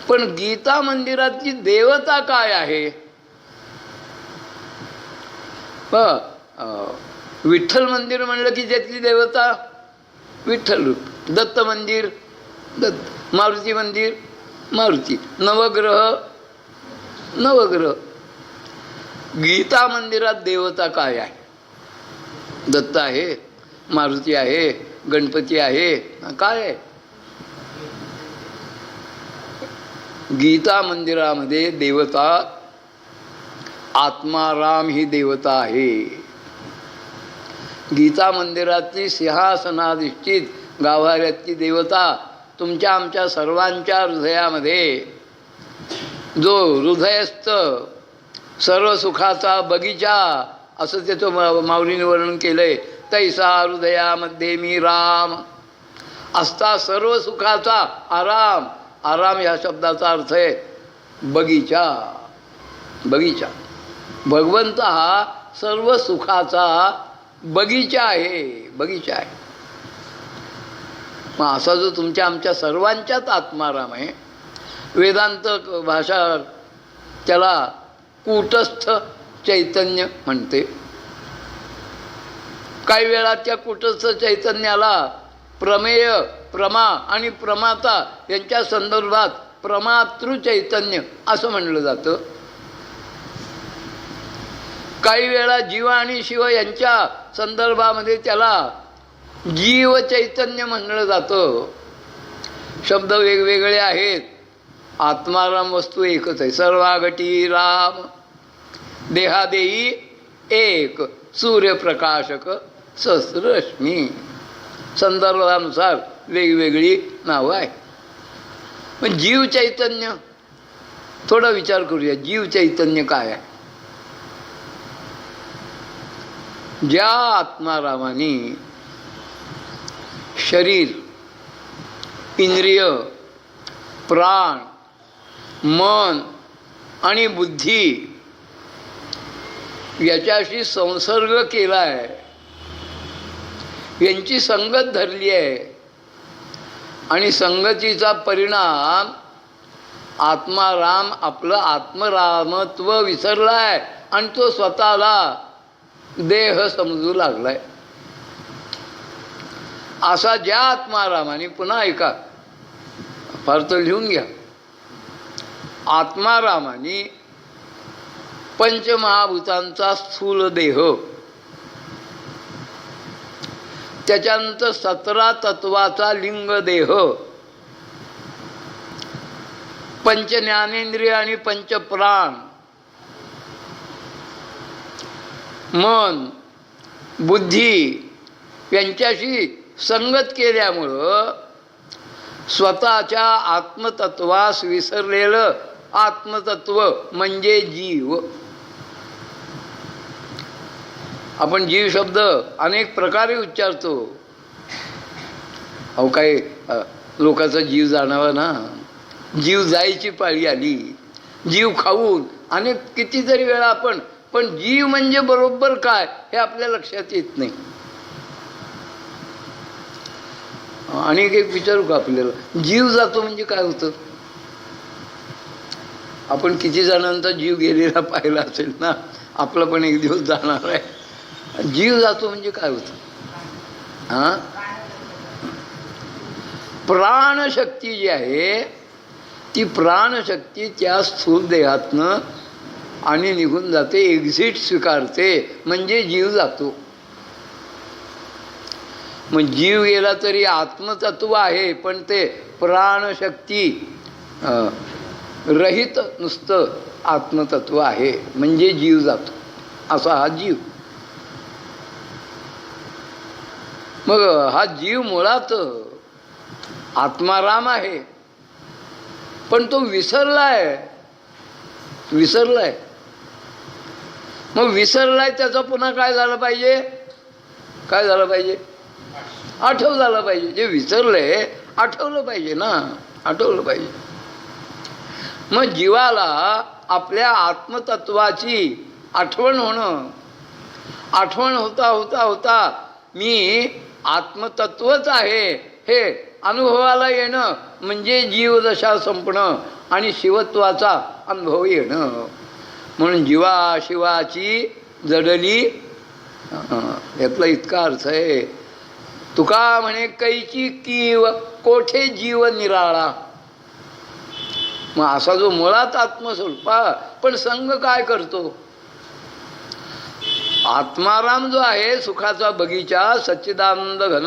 पण गीता मंदिराची देवता काय आहे? विठ्ठल मंदिर म्हणलं की त्यातली देवता विठ्ठल. दत्त मंदिर दत्त, मारुती मंदिर मारुती, नवग्रह नवग्रह. गीता मंदिरात देवता काय आहे? दत्त आहे, मारुती आहे, गणपती आहे, काय आहे? गीता मंदिरामध्ये देवता आत्माराम ही देवता आहे. गीता मंदिरातली सिंहासनाधिष्ठित गाभाऱ्यातली देवता तुमच्या आमच्या सर्वांच्या हृदयामध्ये, जो हृदयस्थ सर्व सुखाचा बगीचा असं त्याचं माऊलीने वर्णन केलंय. तैसा हृदयामध्ये मी राम असता सर्व सुखाचा आराम. आराम या शब्दाचा अर्थ आहे बगीचा. बगीचा. भगवंत हा सर्व सुखाचा बगीचा आहे, बगीचा आहे. मग असा जो तुमच्या आमच्या सर्वांच्याच आत्माराम आहे. वेदांत भाषा त्याला कूटस्थ चैतन्य म्हणते. काही वेळा त्या कूटस्थ चैतन्याला प्रमेय, प्रमा आणि प्रमाता यांच्या संदर्भात प्रमातृ चैतन्य असं म्हणलं जातं. काही वेळा जीव आणि शिव यांच्या संदर्भामध्ये त्याला जीव चैतन्य म्हणलं जातं. शब्द वेगवेगळे आहेत. आत्माराम वस्तू एकच आहे. सर्वागटी राम देहादेही एक सूर्यप्रकाशक सहस्ररश्मी. संदर्भानुसार वेगवेगळी नावं आहे. पण जीव चैतन्य थोडा विचार करूया. जीव चैतन्य काय आहे? ज्या आत्मारामाने शरीर, इंद्रिय, प्राण, मन आणि बुद्धी याच्याशी संसर्ग केला आहे, यांची संगत धरली आहे आणि संगतीचा परिणाम आत्माराम आपलं आत्मरामत्व विसरला आहे आणि तो स्वतःला देह समजू लागलाय. असा ज्या आत्मारामाने, पुन्हा ऐका, फार तर लिहून घ्या, आत्मारामाने पंचमहाभूतांचा स्थूल देह, त्याच्यानंतर 17 तत्वाचा लिंग देह, पंच ज्ञानेंद्रिय आणि पंचप्राण, मन, बुद्धी यांच्याशी संगत केल्यामुळं स्वतःच्या आत्मतत्वास विसरलेलं आत्मतत्व म्हणजे जीव. आपण जीव शब्द अनेक प्रकारे उच्चारतो. अहो काही लोकांचा जीव जाणावा ना, जीव जायची पाळी आली, जीव खाऊन अनेक कितीतरी वेळा आपण, पण जीव म्हणजे बरोबर काय हे आपल्या लक्षात येत नाही. आणि एक विचारू का आपल्याला, जीव जातो म्हणजे काय होतं? आपण किती जणांचा जीव गेलेला पाहिला असेल ना. आपला पण एक दिवस जाणार आहे. जीव जातो म्हणजे काय होतं? हां, प्राणशक्ती जी आहे ती प्राणशक्ती त्या स्थूल देहातनं आणि निघून जाते, एक्झिट स्वीकारते, म्हणजे जीव जातो. मग जीव गेला तरी आत्मतत्व आहे, पण ते प्राणशक्ती रहित नुसतं आत्मतत्व आहे, म्हणजे जीव जातो. असा हा जीव. मग हा जीव मुळात आत्माराम आहे, पण तो विसरलाय. मग विसरलाय त्याचा पुन्हा काय झालं पाहिजे? काय झालं पाहिजे? आठव झालं पाहिजे. जे विसरलंय आठवलं पाहिजे ना, आठवलं पाहिजे. मग जीवाला आपल्या आत्मतत्वाची आठवण होणं, आठवण होता होता होता मी आत्मतत्वच आहे हे अनुभवाला येणं, म्हणजे जीवदशा संपणं आणि शिवत्वाचा अनुभव येणं. म्हणून जीवा शिवाची जडली, यातला इतका अर्थ आहे. तुका म्हणे कैची कीव कोठे जीव निराळा. मग असा जो मुळात आत्मस्वरूपा, पण संग काय करतो? आत्माराम जो आहे, सुखाचा बगीचा, सच्चिदानंद घन,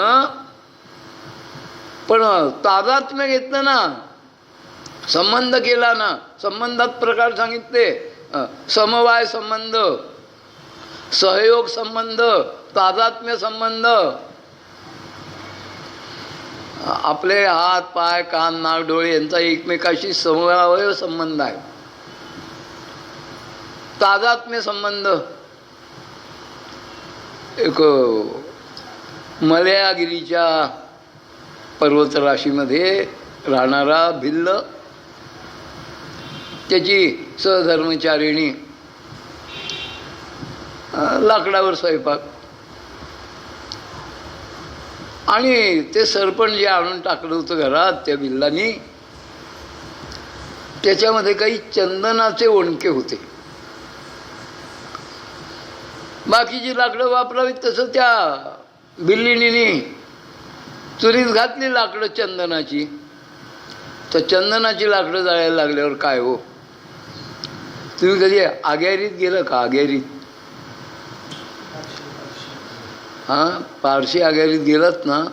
पण तादात्म्य घेतलं ना, संबंध केला ना. संबंधात प्रकार सांगितले, समवाय संबंध, सहयोग संबंध, तादात्म्य संबंध. आपले हात पाय कान नाक डोळे यांचा एकमेकाशी समवाय संबंध आहे. तादात्म्य संबंध. एक मलयागिरीच्या पर्वतराशीमध्ये राहणारा भिल्ल, त्याची सहधर्मचारिणी, लाकडावर स्वयंपाक, आणि ते सरपण जे आणून टाकलं होतं घरात त्या भिल्लानी, त्याच्यामध्ये काही चंदनाचे ओणके होते. बाकीची लाकडं वापरावीत तसं त्या बिल्लिणीने चुरीत घातली लाकडं चंदनाची. तर चंदनाची लाकडं जाळायला लागल्यावर काय हो? तुम्ही कधी आग्यारीत गेलं का? आग्यारीत, हां, पारशी आग्यारीत गेलात ना,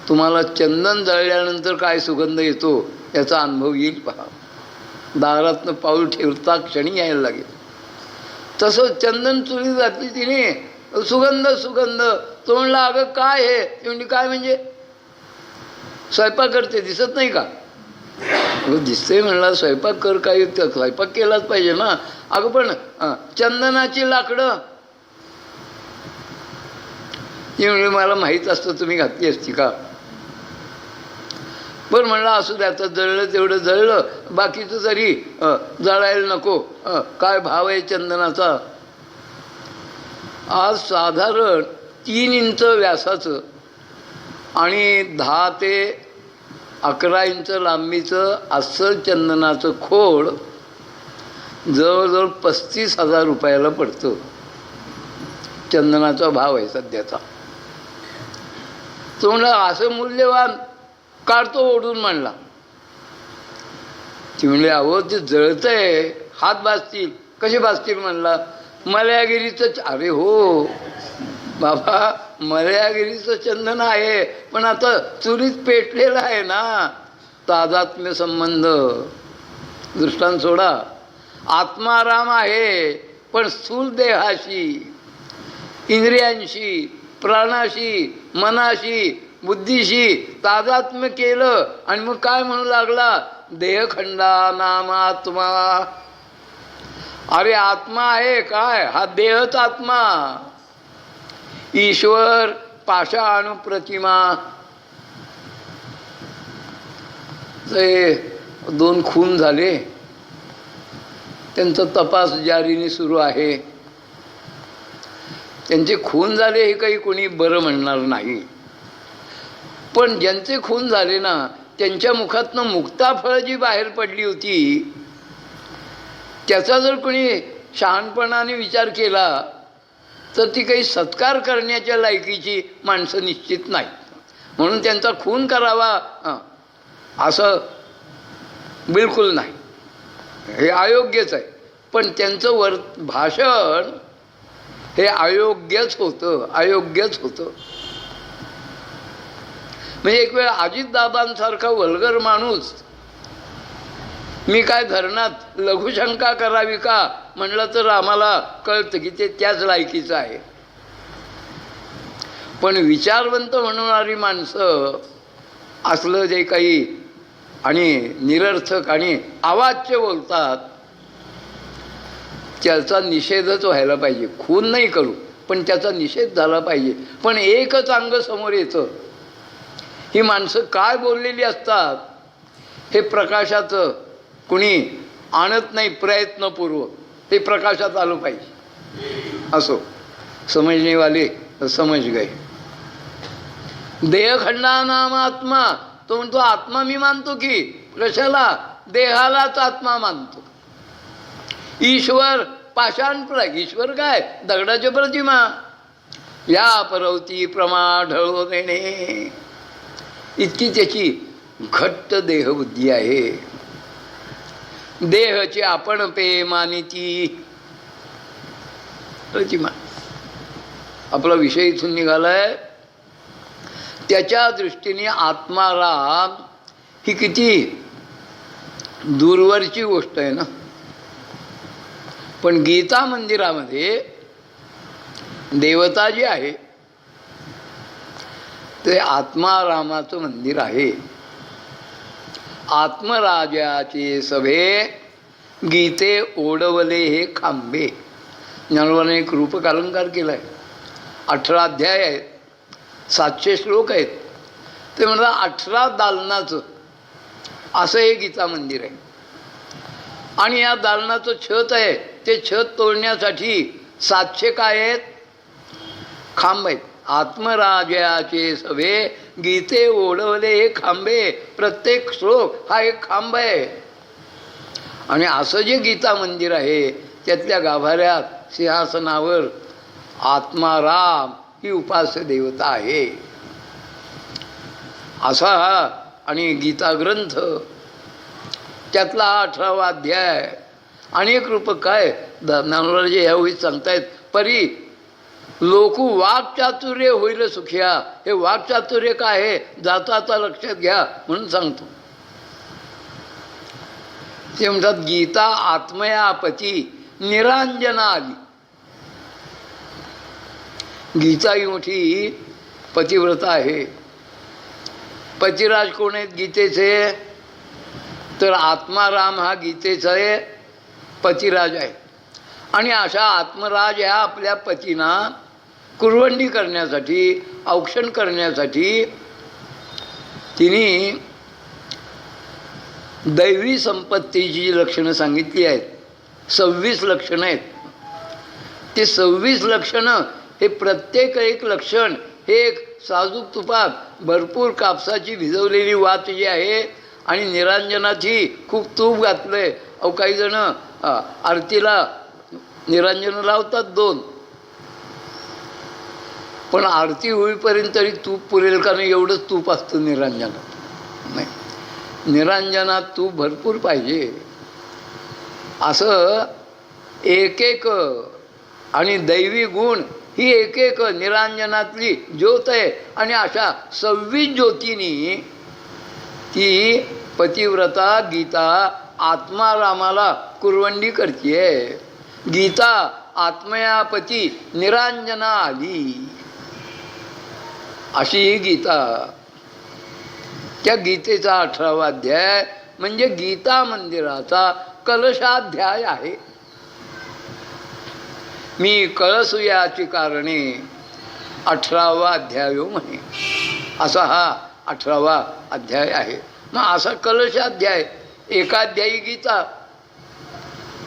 तुम्हाला चंदन जळल्यानंतर काय सुगंध येतो याचा अनुभव येईल. पहा, दारातनं पाऊल ठेवता क्षणी यायला लागेल. तसं चंदन चुलीत घातली तिने, सुगंध सुगंध. तो म्हणला, अगं काय हे? ती म्हणजे काय म्हणजे? स्वयंपाक करते, दिसत नाही का? दिसते म्हणला, स्वयंपाक कर, काय स्वयंपाक केलाच पाहिजे ना. अगं पण चंदनाची लाकडं. ती म्हणजे मला माहीत असतं तुम्ही घातली असती का? बरं म्हणलं, असू द्या, आता जळलं तेवढं जळलं, बाकीचं तरी जळायला नको. काय भाव आहे चंदनाचा? आज साधारण 3 इंच व्यासाचं आणि 10 ते 11 इंच लांबीचं अस्सल चंदनाचं खोड जवळजवळ 35,000 रुपयाला पडतं. चंदनाचा भाव आहे सध्याचा. तो म्हणला, असं मूल्यवान काढतो ओढून म्हणला. ती म्हणले, अहो ते जळतंय, हात भाजतील. कसे भाजतील म्हणला? मलयागिरीचं. अरे हो बाबा, मलयागिरीचं चंदन आहे, पण आता चुलीत पेटलेलं आहे ना. तादात्म्य संबंध. दृष्टांत सोडा. आत्माराम आहे, पण स्थूल देहाशी, इंद्रियांशी, प्राणाशी, मनाशी, बुद्धीशी तादात्म्य केलं. आणि मग काय म्हणू लागला? देहखंडा नामात्मा. अरे आत्मा आहे काय? हा देहच आत्मा. ईश्वर पाषाण प्रतिमा. ते 2 खून झाले, त्यांचा तपास जारीने सुरू आहे. त्यांचे खून झाले हे काही कोणी बरं म्हणणार नाही, पण ज्यांचे खून झाले ना, त्यांच्या मुखातनं मुक्ताफळं जी बाहेर पडली होती, त्याचा जर कोणी शहाणपणाने विचार केला तर ती काही सत्कार करण्याच्या लायकीची माणसं निश्चित नाही. म्हणून त्यांचा खून करावा असं बिलकुल नाही, हे अयोग्यच आहे. पण त्यांचं भाषण हे अयोग्यच होतं, अयोग्यच होतं. म्हणजे एक वेळ अजितदादांसारखा वल्गर माणूस, मी काय धरणात लघुशंका करावी का म्हणलं तर आम्हाला कळतं की ते त्याच लायकीचं आहे. पण विचारवंत म्हणणारी माणसं असलं जे काही आणि निरर्थक आणि अवाच्य बोलतात त्याचा निषेधच व्हायला पाहिजे. खून नाही करू पण त्याचा निषेध झाला पाहिजे. पण एकच अंग समोर येतं, ही माणसं काय बोललेली असतात हे प्रकाशाचं कुणी आणत नाही प्रयत्नपूर्वक, ते प्रकाशात आलं पाहिजे. असो, समजणे वाले समज गए. देहखंडा नाम आत्मा, तो म्हणतो आत्मा मी मानतो की कशाला, देहालाच आत्मा मानतो. ईश्वर पाषाण ईश्वर काय, दगडाच्या प्रतिमा. या परवती प्रमा ढळो देणे, इतकी त्याची घट्ट देहबुद्धी आहे. देहची आपण पे मानिती प्रतिमा. आपला विषय इथून निघालाय. त्याच्या दृष्टीने आत्माराम ही किती दूरवरची गोष्ट आहे ना. पण गीता मंदिरामध्ये देवता जी आहे ते आत्मारामाचं मंदिर आहे. आत्मराजाचे सभे गीते ओढवले हे खांबे. ज्ञानोबाने एक रूपकालंकार केला आहे. 18 अध्याय आहेत, 700 श्लोक आहेत. ते म्हणतात 18 दालनाचं असं हे गीता मंदिर आहे. आणि या दालनाचं छत आहे, ते छत तोडण्यासाठी 700 काय आहेत, खांब आहेत. आत्मराजाचे सभे गीते ओढवले हे खांबे. प्रत्येक श्लोक हा एक खांब आहे. आणि असं जे गीता मंदिर आहे त्यातल्या गाभाऱ्यात सिंहासनावर आत्माराम ही उपास्य देवता आहे. असा हा आणि गीता ग्रंथ त्यातला 18वा अध्याय. अनेक रूपक काय ज्ञानोबाजी ह्यावेळी सांगतायत. परी लोकू वाक्चातुर्य होईल सुखिया. हे वाक्चातुर्य काय आहे जाता लक्षात घ्या म्हणून सांगतो. ते म्हणतात गीता आत्मयापती निरांजना आली. गीता ही मोठी पतिव्रता आहे. पतिराज कोण आहेत गीतेचे, तर आत्माराम हा गीतेचा पतिराज आहे. आणि अशा आत्मराज ह्या आपल्या पतींना कुरवंडी करण्यासाठी, औक्षण करण्यासाठी तिने दैवी संपत्तीची लक्षणं सांगितली आहेत. 26 लक्षणं आहेत. ते 26 लक्षणं हे प्रत्येक एक लक्षण हे एक साजूक तुपात भरपूर कापसाची भिजवलेली वात जी आहे आणि निरांजनाची खूप तूप घातलं आहे. अहो काही जण आरतीला निरांजन लावतात 2, पण आरती होईपर्यंत तरी तूप पुरेल का नाही एवढंच तूप असतं निरांजनात. नाही, निरांजनात तूप भरपूर पाहिजे. असं एक एक आणि दैवी गुण ही एक एक निरांजनातली ज्योत आहे. आणि अशा 26 ज्योतींनी ती पतिव्रता गीता आत्मारामाला कुरवंडी करते. गीता आत्मयापती निरांजना आली अशी ही गीता. त्या गीतेचा 18वा अध्याय म्हणजे गीता मंदिराचा कलशाध्याय आहे. मी कळसूयाची कारणे 18वा अध्याय म्हणे. असा हा 18वा अध्याय आहे. मग असा कलशाध्याय, एकाध्यायी गीता.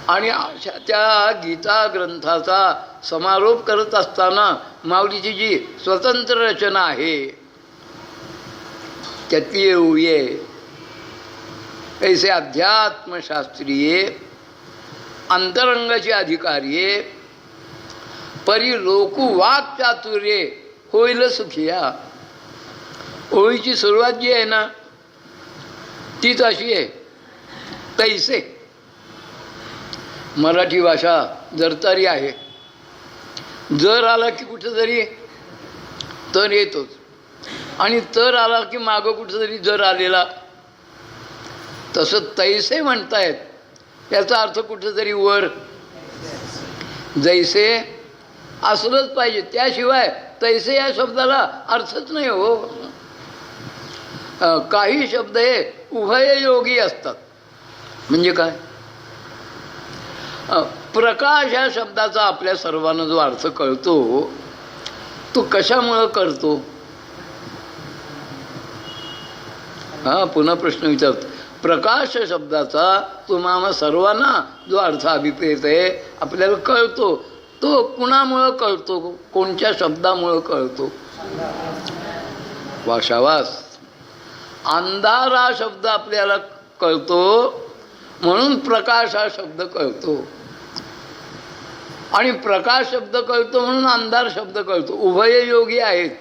आणि अशा त्या गीता ग्रंथाचा समारोप करत असताना माऊलीची जी स्वतंत्र रचना आहे त्यातली ओळी आहे, ऐसे अध्यात्मशास्त्रीय अंतरंगाचे अधिकारीये परी लोकू वाक चातुर्ये होईल सुखिया. ओळीची सुरुवात जी आहे ना तीच अशी आहे, तैसे. मराठी भाषा जरतारी आहे. जर आला की कुठेतरी तर येतोच, आणि तर आला की मागं कुठेतरी जर आलेला. तसं तैसे म्हणतायत, याचा अर्थ कुठेतरी वर जैसे असलंच पाहिजे, त्याशिवाय तैसे या शब्दाला अर्थच नाही हो. काही शब्द हे उभययोगी असतात. म्हणजे काय? प्रकाश या शब्दाचा आपल्या सर्वांना जो अर्थ कळतो तो कशामुळं करतो? पुन्हा प्रश्न विचारतो. प्रकाश शब्दाचा तुम्हाला सर्वांना जो अर्थ अभिप्रेत आहे आपल्याला कळतो, तो कुणामुळं कळतो? कोणत्या शब्दामुळं कळतो? वाशावास. अंधार हा शब्द आपल्याला कळतो म्हणून प्रकाश हा शब्द कळतो, आणि प्रकाश शब्द कळतो म्हणून अंधार शब्द कळतो. उभययोगी आहेत.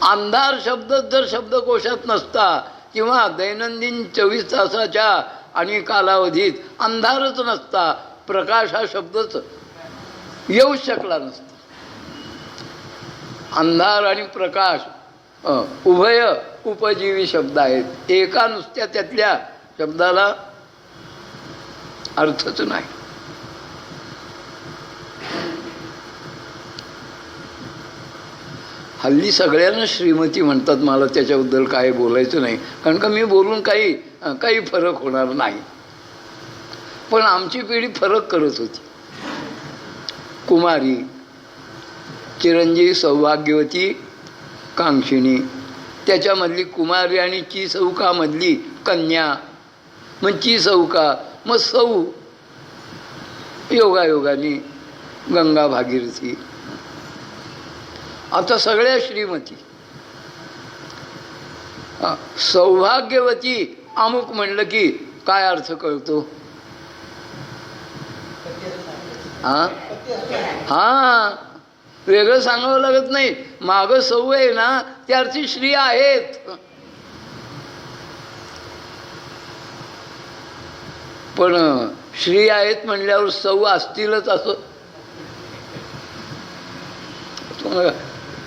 अंधार शब्द जर शब्दकोशात नसता किंवा दैनंदिन 24 तासाच्या आणि कालावधीत अंधारच नसता, प्रकाश हा शब्दच येऊच शकला नसता. अंधार आणि प्रकाश उभय उपजीवी शब्द आहेत. एका नुसत्या त्यातल्या शब्दाला अर्थच नाही. हल्ली सगळ्यांना श्रीमती म्हणतात. मला त्याच्याबद्दल काय बोलायचं नाही, कारण का मी बोलून काही फरक होणार नाही. पण आमची पिढी फरक करत होती. कुमारी, चिरंजीवी, सौभाग्यवती, कांक्षिणी, त्याच्यामधली कुमारी आणि चिसौकामधली कन्या, मग चिसौका, मग सौ, योगायोगाने गंगा भागीरथी. आता सगळ्या श्रीमती. सौभाग्यवती अमुक म्हणलं की काय अर्थ कळतो? वेगळं सांगावं लागत नाही. मागं सौ आहे ना, त्या अर्थी श्री आहेत. पण श्री आहेत म्हणल्यावर सौ असतीलच असं तुम्हाला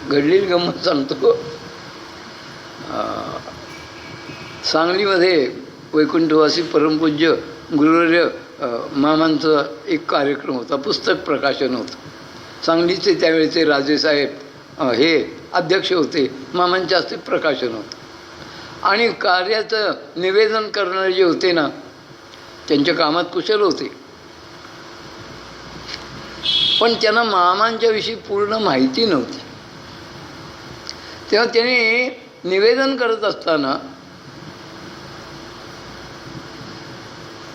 घडलेली गंमत सांगतो. सांगलीमध्ये वैकुंठवासी परमपूज्य गुरुवर्य मामांचा एक कार्यक्रम होता, पुस्तक प्रकाशन होतं. सांगलीचे त्यावेळेचे राजेसाहेब हे अध्यक्ष होते. मामांच्या हस्ते प्रकाशन होतं, आणि कार्याचं निवेदन करणारे जे होते ना, त्यांच्या कामात कुशल होते. पण त्यांना मामांच्या विषयी पूर्ण माहिती नव्हती. तेव्हा त्यांनी निवेदन करत असताना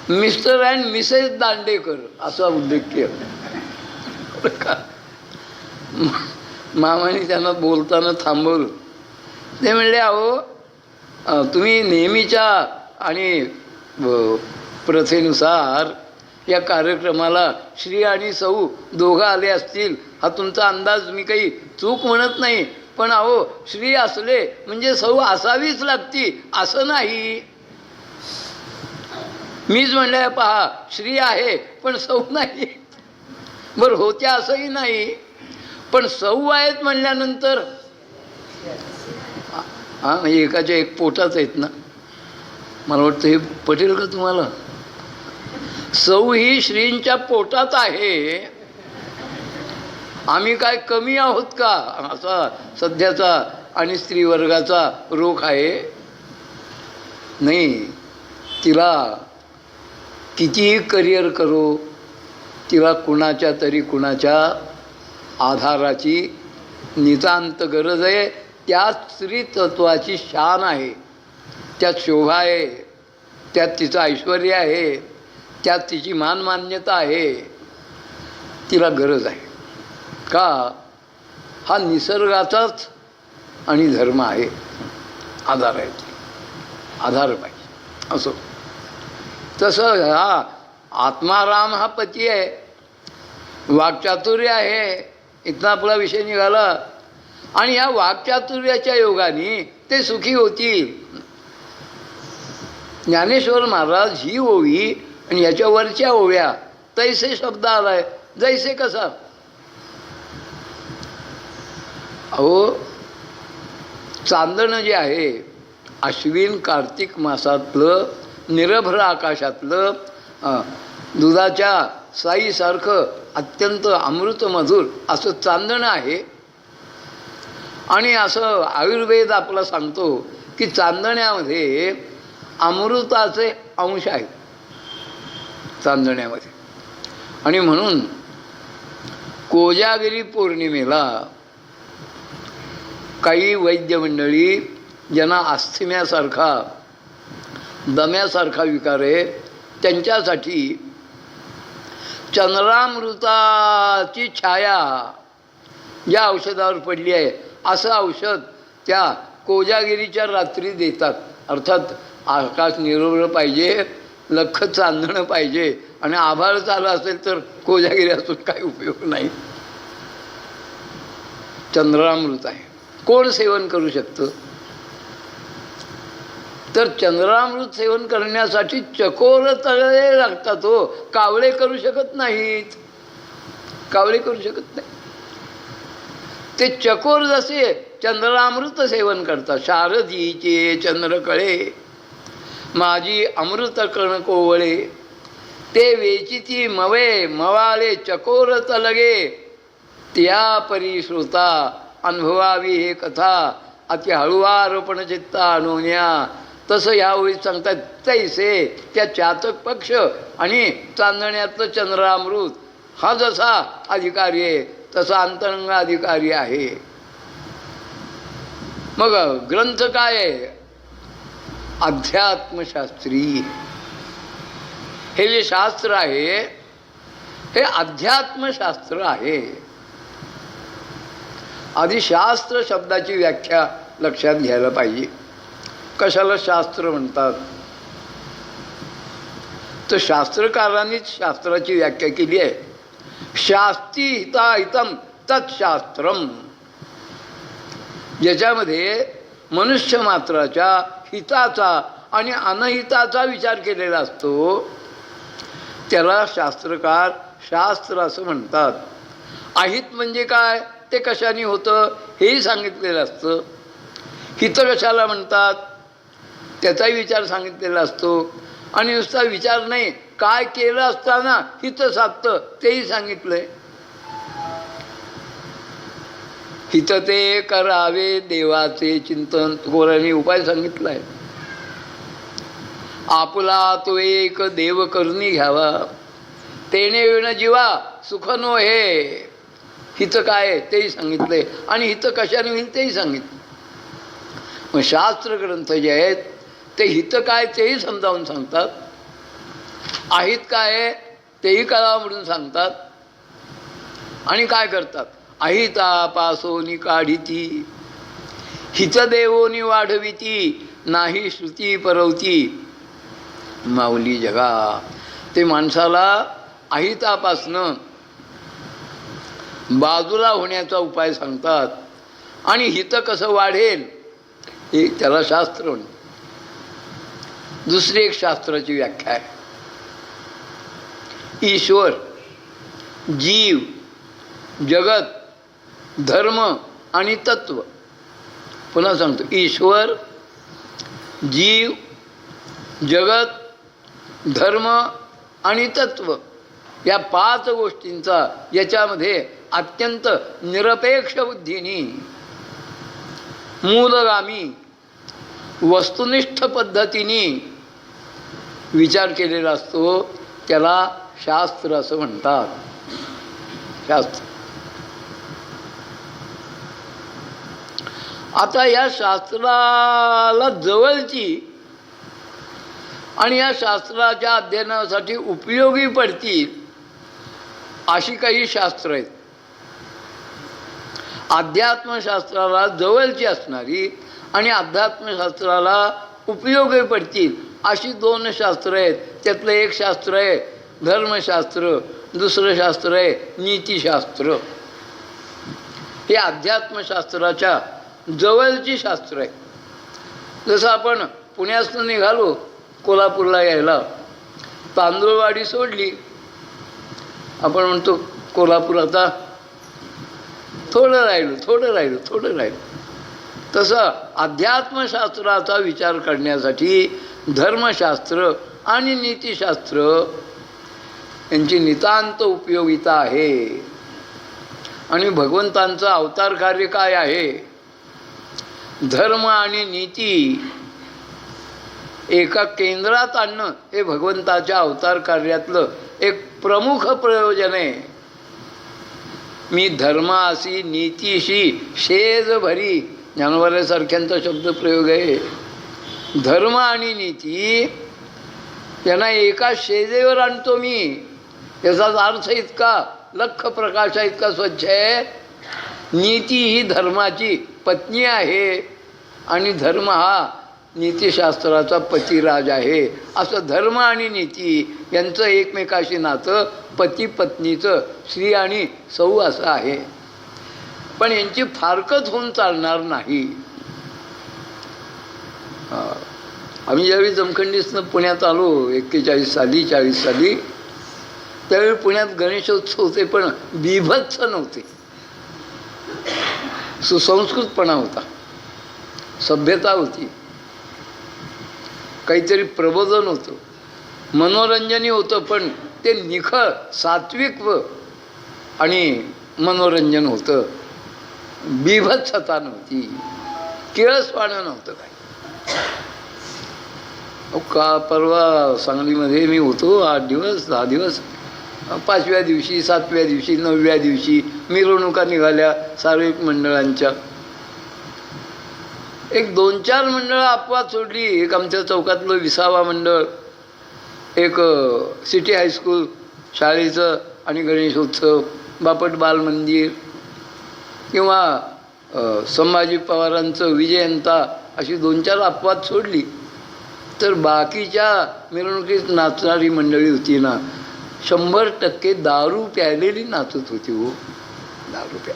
मिस्टर अँड मिसेस दांडेकर असा उल्लेख केला. मामाने त्यांना बोलताना थांबवलं. ते म्हणले, अहो तुम्ही नेहमीच्या आणि प्रथेनुसार या कार्यक्रमाला श्री आणि सौ दोघं आले असतील, हा तुमचा अंदाज मी काही चूक म्हणत नाही. पण अहो श्री असले म्हणजे सौ असावीच लागती असं नाही. मीच म्हणलं, पहा श्री आहे पण सौ नाही. बरं होत्या असंही नाही, पण सौ आहेत म्हणल्यानंतर म्हणजे एकाच्या एक पोटाच आहेत ना. मला वाटतं हे पटेल का तुम्हाला? सौ ही श्रींच्या पोटात आहे. आम्ही काय कमी आहोत का असा सध्याचा आणि स्त्री वर्गाचा रोख आहे? नाही. तिला कितीही करिअर करो, तिला कुणाच्या आधाराची नितांत गरज आहे. त्यात स्त्रीतत्वाची शान आहे, त्यात शोभा आहे, त्यात तिचं ऐश्वर्य आहे, त्यात तिची मानमान्यता आहे. तिला गरज आहे का? हा निसर्गाचाच आणि धर्म आहे, आधार आहे. आधार पाहिजे असो. तसं हा आत्माराम हा पती आहे, वाक्चातुर्य आहे, इथं आपला विषय निघाला. आणि या वाक्चातुर्याच्या योगाने ते सुखी होतील. ज्ञानेश्वर महाराज ही ओवी आणि याच्या वरच्या ओव्या तैसे शब्द आलाय. जैसे कसा? अहो, चांदणं जे आहे अश्विन कार्तिक मासातलं निरभ्र आकाशातलं दुधाच्या साईसारखं अत्यंत अमृत मधुर असं चांदणं आहे. आणि असं आयुर्वेद आपला सांगतो की चांदण्यामध्ये अमृताचे अंश आहेत चांदण्यामध्ये. आणि म्हणून कोजागिरी पौर्णिमेला काही वैद्यमंडळी ज्यांना आस्थम्यासारखा दम्यासारखा विकार आहे त्यांच्यासाठी चंद्रामृताची छाया ज्या औषधावर पडली आहे असं औषध त्या कोजागिरीच्या रात्री देतात. अर्थात आकाश निरभ्र पाहिजे, लख चांदणं पाहिजे आणि आभाळ चालू असेल तर कोजागिरी असून काही उपयोग नाही. चंद्रामृत आहे. कोण सेवन करू शकतं? तर चंद्रामृत सेवन करण्यासाठी चकोर तळे लागतात हो. कावळे करू शकत नाहीत. कावळे करू शकत नाही. ते चकोर जसे चंद्रामृत सेवन करतात. शारदीचे चंद्रकळे माझी अमृत कण कोवळे ते वेचिती मवे मवाळे चकोर तलगे त्या परिश्रुता अनुभवावी हे कथा अति हळुवार पण चित्ता आणोन्या. तसं यावेळी सांगतात तैसे त्या चातक पक्ष आणि चांदण्यातलं चंद्रामृत हा जसा अधिकारी आहे तसा अंतरंग अधिकारी आहे. मग ग्रंथ काय आहे? अध्यात्मशास्त्री. हे जे शास्त्र आहे हे अध्यात्मशास्त्र आहे. आधी शास्त्र शब्दाची व्याख्या लक्षात घ्यायला पाहिजे. कशाला शास्त्र म्हणतात? तर शास्त्रकारांनीच शास्त्राची व्याख्या केली आहे. शास्त्री हिताहितम तत्शास्त्रम. ज्याच्यामध्ये मनुष्य मात्राच्या हिताचा आणि अनहिताचा विचार केलेला असतो त्याला शास्त्रकार शास्त्र असं म्हणतात. अहित म्हणजे काय ते कशाने होतं हेही सांगितलेलं असतं. हित कशाला म्हणतात त्याचाही विचार सांगितलेला असतो. आणि नुसता विचार नाही, काय केलं असताना हित साधतं तेही सांगितलंय. हित ते करावे देवाचे चिंतन तुकोरांनी उपाय सांगितलाय. आपला तो एक देव करुणी घ्यावा तेने विण जीवा सुख नो हे. हित काय तेही सांगितलंय आणि हित कशाने होईल तेही सांगितलं. मग शास्त्र ग्रंथ जे आहेत ते हित काय तेही समजावून सांगतात. अहित काय तेही कळावं म्हणून सांगतात. आणि काय करतात? अहिता पासोनी काढिती हितदेवोनी वाढविती नाही श्रुती परवती माऊली जगा. ते माणसाला अहितापासनं बाजूला होण्याचा उपाय सांगतात. आणि हित कसं वाढेल हे त्याला शास्त्र म्हणतात. दुसरी एक शास्त्राची व्याख्या आहे. ईश्वर, जीव, जगत, धर्म आणि तत्व. पुन्हा सांगतो, ईश्वर, जीव, जगत, धर्म आणि तत्व या 5 गोष्टींचा याच्यामध्ये अत्यंत निरपेक्ष बुद्धीने मूलगामी वस्तुनिष्ठ पद्धतीने विचार केलेला असतो. त्याला शास्त्र असं म्हणतात. शास्त्र. आता या शास्त्राला जवळची आणि या शास्त्राच्या अध्ययनासाठी उपयोगी पडतील अशी काही शास्त्र आहेत. अध्यात्मशास्त्राला जवळची असणारी आणि अध्यात्मशास्त्राला उपयोगी पडतील अशी 2 शास्त्र आहेत. त्यातलं एक शास्त्र आहे धर्मशास्त्र, दुसरं शास्त्र आहे नीतिशास्त्र. हे अध्यात्मशास्त्राच्या जवळची शास्त्र आहे. जसं आपण पुण्यातून निघालो कोल्हापूरला यायला, तांदूळवाडी सोडली, आपण म्हणतो कोल्हापूर आता थोडं राहिलं. तसं अध्यात्मशास्त्राचा विचार करण्यासाठी धर्मशास्त्र आणि नीतिशास्त्र यांची नितांत उपयोगिता आहे. आणि भगवंतांचं अवतार कार्य काय आहे? धर्म आणि नीती एका केंद्रात आणणं हे भगवंताच्या अवतार कार्यातलं एक प्रमुख प्रयोजन आहे. मी धर्मासी नीतीशी शेज भरी, ज्ञानोबासारख्यांचा शब्दप्रयोग आहे. धर्म आणि नीती यांना एका शेजेवर आणतो मी. याचा अर्थ इतका लख प्रकाशा इतका स्वच्छ आहे. नीती ही धर्माची पत्नी आहे आणि धर्म हा नीतिशास्त्राचा पतिराज आहे. असं धर्म आणि नीती यांचं एकमेकाशी नातं पती पत्नीचं, स्त्री आणि सौ असं आहे. पण यांची फारकत होऊन चालणार नाही. आम्ही ज्यावेळी जमखंडीतनं पुण्यात आलो 41 साली 40 साली, त्यावेळी पुण्यात गणेशोत्सव होते, पण बिभत्स नव्हते. सुसंस्कृतपणा होता, सभ्यता होती, काहीतरी प्रबोधन होतं, मनोरंजनही होतं, पण ते निखळ सात्विक आणि मनोरंजन होतं. बिभत्सता नव्हती, किळसवाणं नव्हतं काय. का परवा सांगलीमध्ये मी होतो 8 दिवस 10 दिवस. 5व्या दिवशी 7व्या दिवशी 9व्या दिवशी मिरवणुका निघाल्या सार्वजनिक मंडळांच्या. एक 2-4 मंडळं अपवाद सोडली. एक आमच्या चौकातलं 20वा मंडळ, एक सिटी हायस्कूल शाळेचं आणि गणेशोत्सव, बापट बाल मंदिर किंवा संभाजी पवारांचं विजयंता, अशी 2-4 अपवाद सोडली तर बाकीच्या मिरवणुकीत नाचणारी मंडळी होती ना, 100% दारू प्यायलेली नाचत होती. हो, दारू प्या,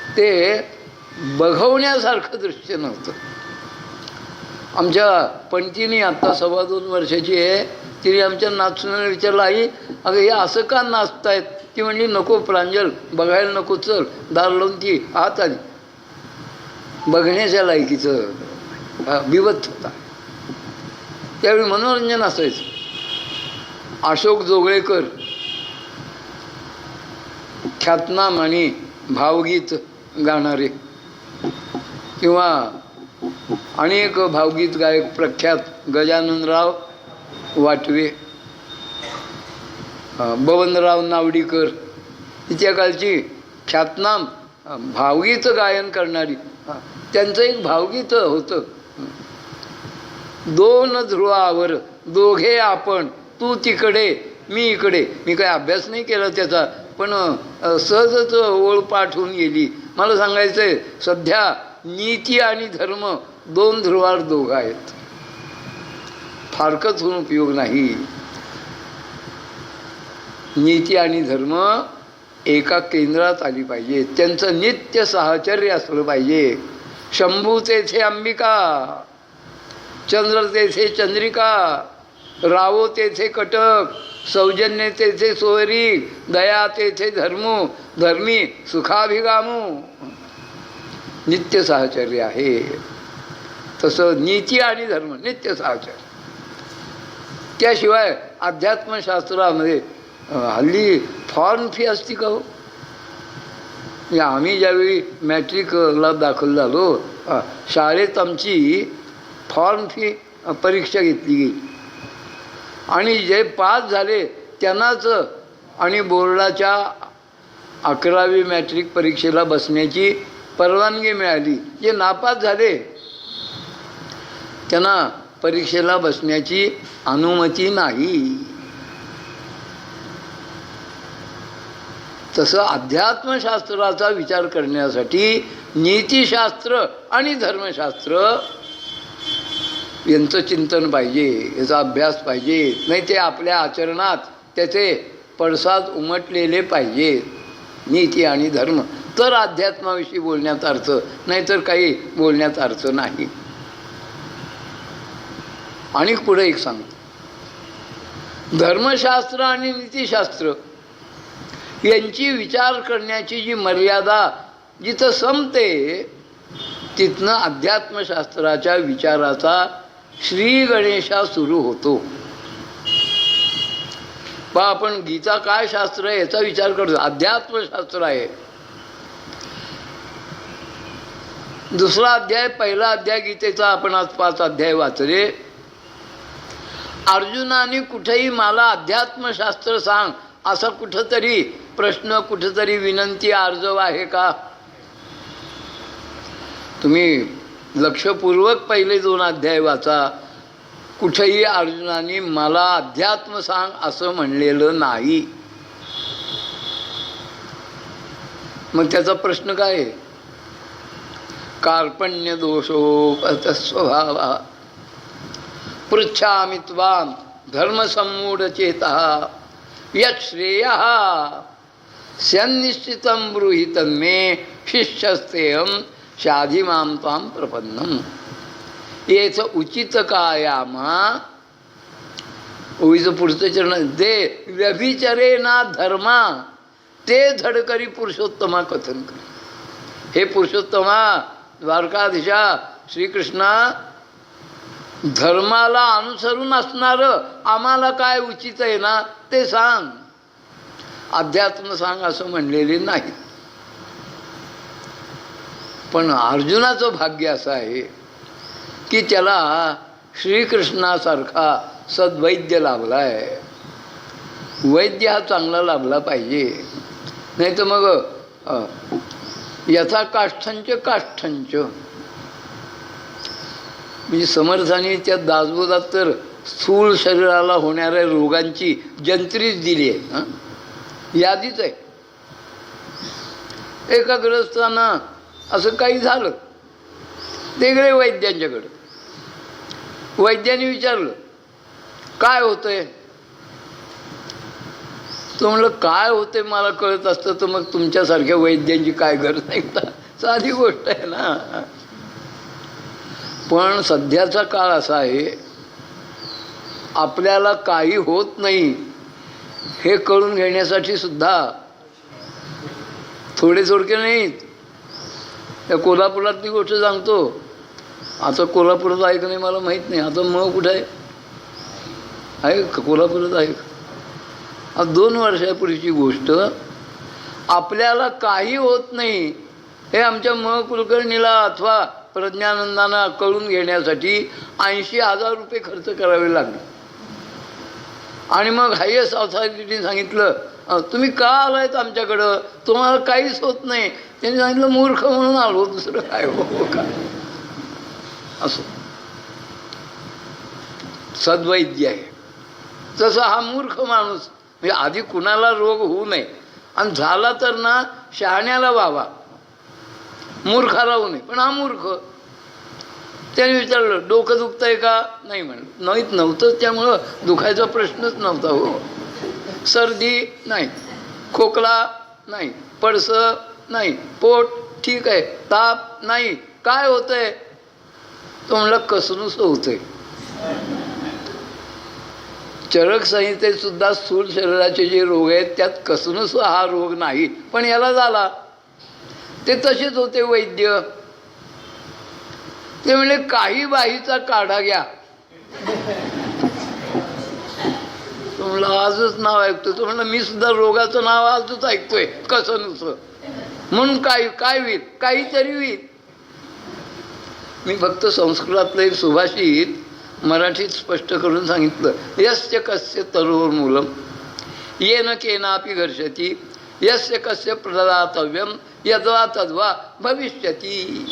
ते बघवण्यासारखं दृश्य नव्हतं. आमच्या पणतीने आत्ता 2.25 वर्षाची आहे, तिने आमच्या नाचण्याला विचारलं, आई अगं हे असं का नाचतायत? ती म्हणली, नको प्रांजल, बघायला नको, चल. दार लावून ती आत आली. बघण्याच्या लायकीचं बिवत होता. त्यावेळी मनोरंजन असायचं. अशोक जोगळेकर ख्यातनाम आणि भावगीत गाणारे, किंवा अनेक भावगीत गायक प्रख्यात गजाननराव वाटवे, बबनराव नावडीकर, तिच्या कालची ख्यातनाम भावगीत गायन करणारी. त्यांचं एक भावगीत होतं, 2 ध्रुवावर दोघे आपण, तू तिकडे मी इकडे. मी काही अभ्यास नाही केला त्याचा, पण सहजच ओळ पाठ होऊन गेली. मला सांगायचं आहे, सध्या नीती आणि धर्म 2 ध्रुवावर दोघं आहेत. फारकत होऊन उपयोग नाही. नीती आणि धर्म एका केंद्रात आली पाहिजे. त्यांचं नित्य साहचर्य असलं पाहिजे. शंभू तेथे अंबिका, चंद्र तेथे चंद्रिका, रावो तेथे कटक, सौजन्य तेथे सोयरी, दया तेथे धर्मी सुखाभिगामू. नित्य साहचर्य आहे. तसं नीती आणि धर्म नित्य साहचर्य. त्याशिवाय अध्यात्मशास्त्रामध्ये हल्ली फॉर्म फी असती का? हो, आम्ही ज्यावेळी मॅट्रिकला दाखल झालो, शाळेत आमची फॉर्म फी परीक्षा घेतली गेली आणि जे पास झाले त्यांनाच आणि बोर्डाच्या 11वी मॅट्रिक परीक्षेला बसण्याची परवानगी मिळाली. जे नापास झाले त्यांना परीक्षेला बसण्याची अनुमती नाही. तसं अध्यात्मशास्त्राचा विचार करण्यासाठी नीतिशास्त्र आणि धर्मशास्त्र यांचं चिंतन पाहिजे, याचा अभ्यास पाहिजे. नाही ते आपल्या आचरणात त्याचे पडसाद उमटलेले पाहिजेत. नीती आणि धर्म तर अध्यात्माविषयी बोलण्यात अर्थ, नाहीतर काही बोलण्यात अर्थ नाही. आणि पुढे एक सांगतो, धर्मशास्त्र आणि नीतिशास्त्र यांची विचार करण्याची जी मर्यादा जिथं संपते, तिथनं अध्यात्मशास्त्राच्या विचाराचा श्री गणेशा सुरू होतो. पहा, आपण गीता काय शास्त्र आहे याचा विचार करतो, अध्यात्मशास्त्र आहे. दुसरा अध्याय, पहिला अध्याय गीतेचा आपण आज 5 अध्याय वाचले. अर्जुनाने कुठेही मला अध्यात्मशास्त्र सांग असा कुठंतरी प्रश्न, कुठंतरी विनंती, आर्जव आहे का? तुम्ही लक्षपूर्वक पहिले 2 अध्याय वाचा. कुठेही अर्जुनाने मला अध्यात्म सांग असं म्हणलेलं नाही. मग त्याचा प्रश्न काय आहे? कार्पण्य दोषोपत स्वभाव पृच्छामि त्वां धर्मसम्मूढचेतः यत् श्रेयः स्यन्निश्चितं ब्रूहि तन्मे शिष्यस्तेऽहं शाधिमां त्वां प्रपन्नम्. याचं उचित कायामा ओळीचं पुढचं चरण, दे व्यभिचरे ना धर्मा ते धडकरी पुरुषोत्तमा कथन करी. हे पुरुषोत्तमा, द्वारकाधीशा श्रीकृष्णा, धर्माला अनुसरून असणारं आम्हाला काय उचित आहे ना ते सांग, अध्यात्म सांग असं म्हणलेले नाही. पण अर्जुनाचं भाग्य असं आहे की त्याला श्रीकृष्णासारखा सद्वैद्य लाभला आहे. वैद्य हा चांगला लाभला पाहिजे, नाही तर मग यथा काष्ठंच काष्ठंच. म्हणजे समर्थाने त्या दासबोधात तर स्थूल शरीराला होणाऱ्या रोगांची जंत्रीच दिली आहे, यादीच आहे. एका ग्रस्तांना असं काही झालं, ते गेले वैद्यांच्याकडं. वैद्याने विचारलं काय होतंय? तो म्हणलं काय होते मला कळत असतं तर मग तुमच्यासारख्या वैद्यांची काय गरज नाही का? साधी गोष्ट आहे ना. पण सध्याचा काळ असा आहे, आपल्याला काही होत नाही हे कळून घेण्यासाठी सुद्धा थोडके नाहीत. त्या कोल्हापुरातली गोष्ट सांगतो. आता कोल्हापुरात आहे का नाही मला माहीत नाही. आता मग कुठं आहे का? कोल्हापुरात आहे का? आता 2 वर्षापूर्वीची गोष्ट. आपल्याला काही होत नाही हे आमच्या कुलकर्णीला अथवा प्रज्ञानंदांना कळून घेण्यासाठी 80,000 रुपये खर्च करावे लागले. आणि मग हायेस्ट ऑथॉरिटीने सांगितलं तुम्ही का आलायत आमच्याकडं, तुम्हाला काहीच होत नाही. त्यांनी सांगितलं मूर्ख म्हणून आलो, दुसरं काय हो का. असं सद्वैद्य आहे. तसं हा मूर्ख माणूस, म्हणजे आधी कुणाला रोग होऊ नये आणि झाला तर ना शहाण्याला व्हावा, मूर्खाला होऊ नये. पण हा मूर्ख. त्याने विचारलं डोकं दुखतंय का? नाही म्हणलं. नाहीत, नव्हतंच. त्यामुळं दुखायचा प्रश्नच नव्हता. हो. सर्दी नाही, खोकला नाही, पडसं नाही, पोट ठीक आहे, ताप नाही, काय होतंय? तो म्हणला कसनुसं होतंय. चरक संहितेत सुद्धा स्थूल शरीराचे जे रोग आहेत त्यात कसनुस हा रोग नाही, पण याला झाला. ते तसेच होते वैद्य. ते म्हणले काही बाईचा काढा घ्या. तो म्हणला आजच नाव ऐकतोय. तो म्हणला मी सुद्धा रोगाचं नाव आजच ऐकतोय, कसनुस. म्हणून काय होईल? काहीतरी होईल. मी फक्त संस्कृतातलं एक सुभाषित मराठीत स्पष्ट करून सांगितलं. यस्य कस्य तरोर्मूलम येन केनापि घर्षती यस्य कस्य प्रदातव्यम यद्वा तद्वा भविष्यती.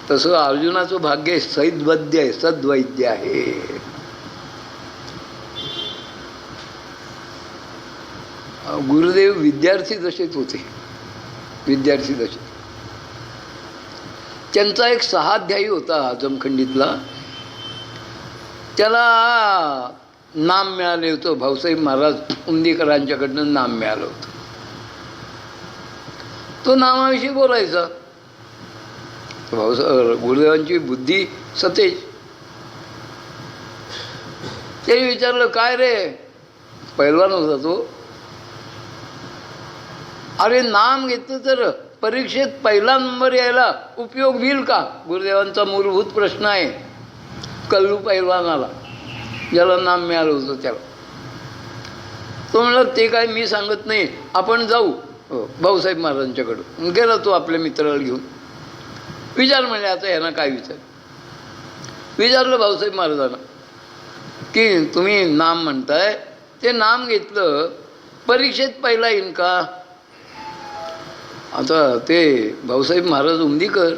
तसं अर्जुनाचं भाग्य सैद्वैद्य आहे, सद्वैद्य आहे. गुरुदेव विद्यार्थी दशेत होते, विद्यार्थी दशेत. त्यांचा एक 6 अध्यायी होता जमखंडीतला. त्याला नाम मिळाले होतं, भाऊसाहेब महाराज उंदीकरांच्याकडनं नाम मिळालं होतं. तो नामाविषयी बोलायचा. गुरुदेवांची बुद्धी सतेज. ते विचारलं, काय रे पैलवान होता तो, अरे नाम घेतलं तर परीक्षेत पहिला नंबर यायला उपयोग होईल का? गुरुदेवांचा मूलभूत प्रश्न आहे कल्लू पैलवानाला, ज्याला नाम मिळालं होतं त्याला. तो म्हणला, ते काय मी सांगत नाही, आपण जाऊ भाऊसाहेब महाराजांच्याकडं. गेला तो आपल्या मित्राला घेऊन. विचार म्हणले, आता ह्यांना काय विचारलं भाऊसाहेब महाराजांना की तुम्ही नाम म्हणताय, ते नाम घेतलं परीक्षेत पहिला येईन का? आता ते भाऊसाहेब महाराज उमदीकर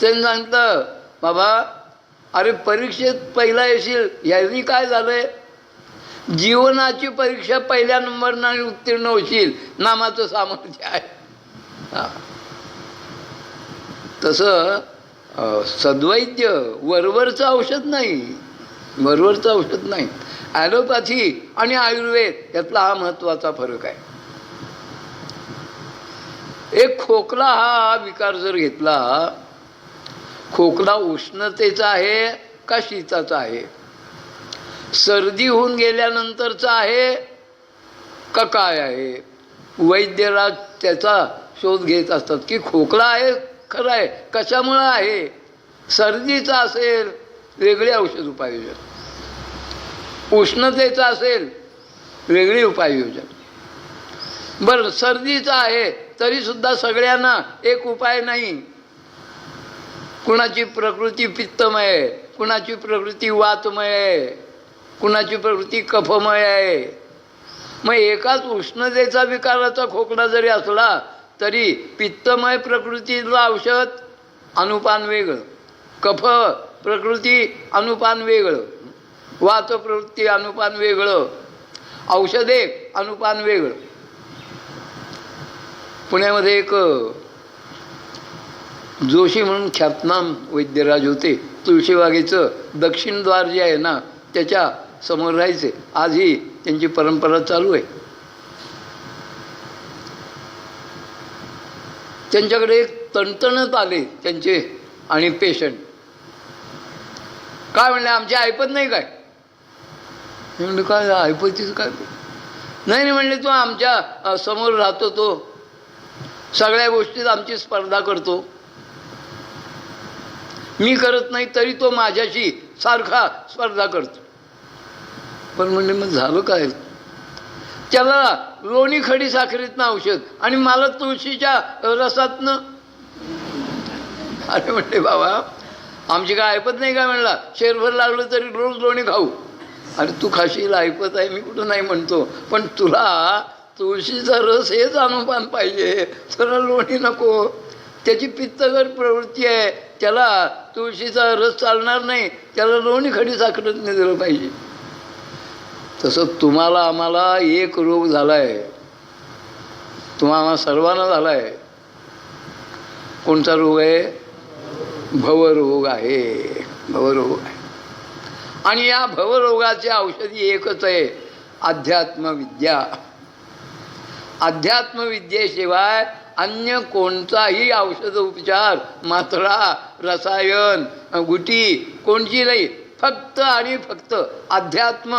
त्यांनी सांगितलं, बाबा अरे परीक्षेत पहिला येशील ह्यानी काय झालंय, जीवनाची परीक्षा पहिल्या नंबरने उत्तीर्ण होशील, नामाचं सामर्थ्य आहे. तसं सद्वैद्य वरवरचं औषध नाही, वरवरचं औषध नाही. ॲलोपॅथी आणि आयुर्वेद यातला हा महत्त्वाचा फरक आहे. एक खोकला हा विकार जर घेतला, खोकला उष्णतेचा आहे का शीताचा आहे, सर्दी होऊन गेल्यानंतरचा आहे का काय आहे, वैद्यराज त्याचा शोध घेत असतात की खोकला आहे खरं आहे, कशामुळं आहे. सर्दीचा असेल वेगळे औषध उपाययोजन, उष्णतेचा असेल वेगळी उपाययोजन. बरं, सर्दीचा आहे तरीसुद्धा सगळ्यांना एक उपाय नाही. कुणाची प्रकृती पित्तमय आहे, कुणाची प्रकृती वातमय आहे, कुणाची प्रकृती कफमय आहे. मग एकाच उष्णतेचा विकाराचा खोकला जरी असला तरी पित्तमय प्रकृतीला औषध अनुपान वेगळं, कफ प्रकृती अनुपान वेगळं, वात प्रवृत्ती अनुपान वेगळं, औषध एक अनुपान वेगळं. पुण्यामध्ये एक जोशी म्हणून ख्यातनाम वैद्यराज होते. तुळशीबागेचं दक्षिण द्वार जे आहे ना त्याच्या समोर राहायचे. आजही त्यांची परंपरा चालू आहे. त्यांच्याकडे एक तणतणत आले त्यांचे आणि पेशंट. काय म्हणले, आमची ऐपत नाही काय? म्हणले, काय ऐपतीचं काय? नाही म्हणले, तो आमच्या समोर राहतो, तो सगळ्या गोष्टीत आमची स्पर्धा करतो. मी करत नाही तरी तो माझ्याशी सारखा स्पर्धा करतो. पण म्हणले, मग झालं काय? त्याला लोणी खडी साखरेतनं औषध आणि मला तुळशीच्या रसातनं. अरे म्हणले, बाबा आमची काय ऐपत नाही का? म्हणला, शेरभर लागलं तरी रोज लोणी खाऊ. अरे तू खाशील, ऐपत आहे, मी कुठं नाही म्हणतो, पण तुला तुळशीचा रस हेच अनुपान पाहिजे, तर लोणी नको. त्याची पित्तगर प्रवृत्ती आहे, त्याला तुळशीचा रस चालणार नाही, त्याला लोणी खडी साखरेत दिलं पाहिजे. तसं तुम्हाला आम्हाला एक रोग झाला आहे, तुम्हाला सर्वांना झाला आहे. कोणता रोग आहे? भवरोग आहे, भवरोग आहे. आणि या भवरोगाचे औषधी एकच आहे, अध्यात्मविद्या. अध्यात्मविद्येशिवाय अन्य कोणताही औषध उपचार, मात्रा, रसायन, गुटी कोणची नाही. फक्त आणि फक्त अध्यात्म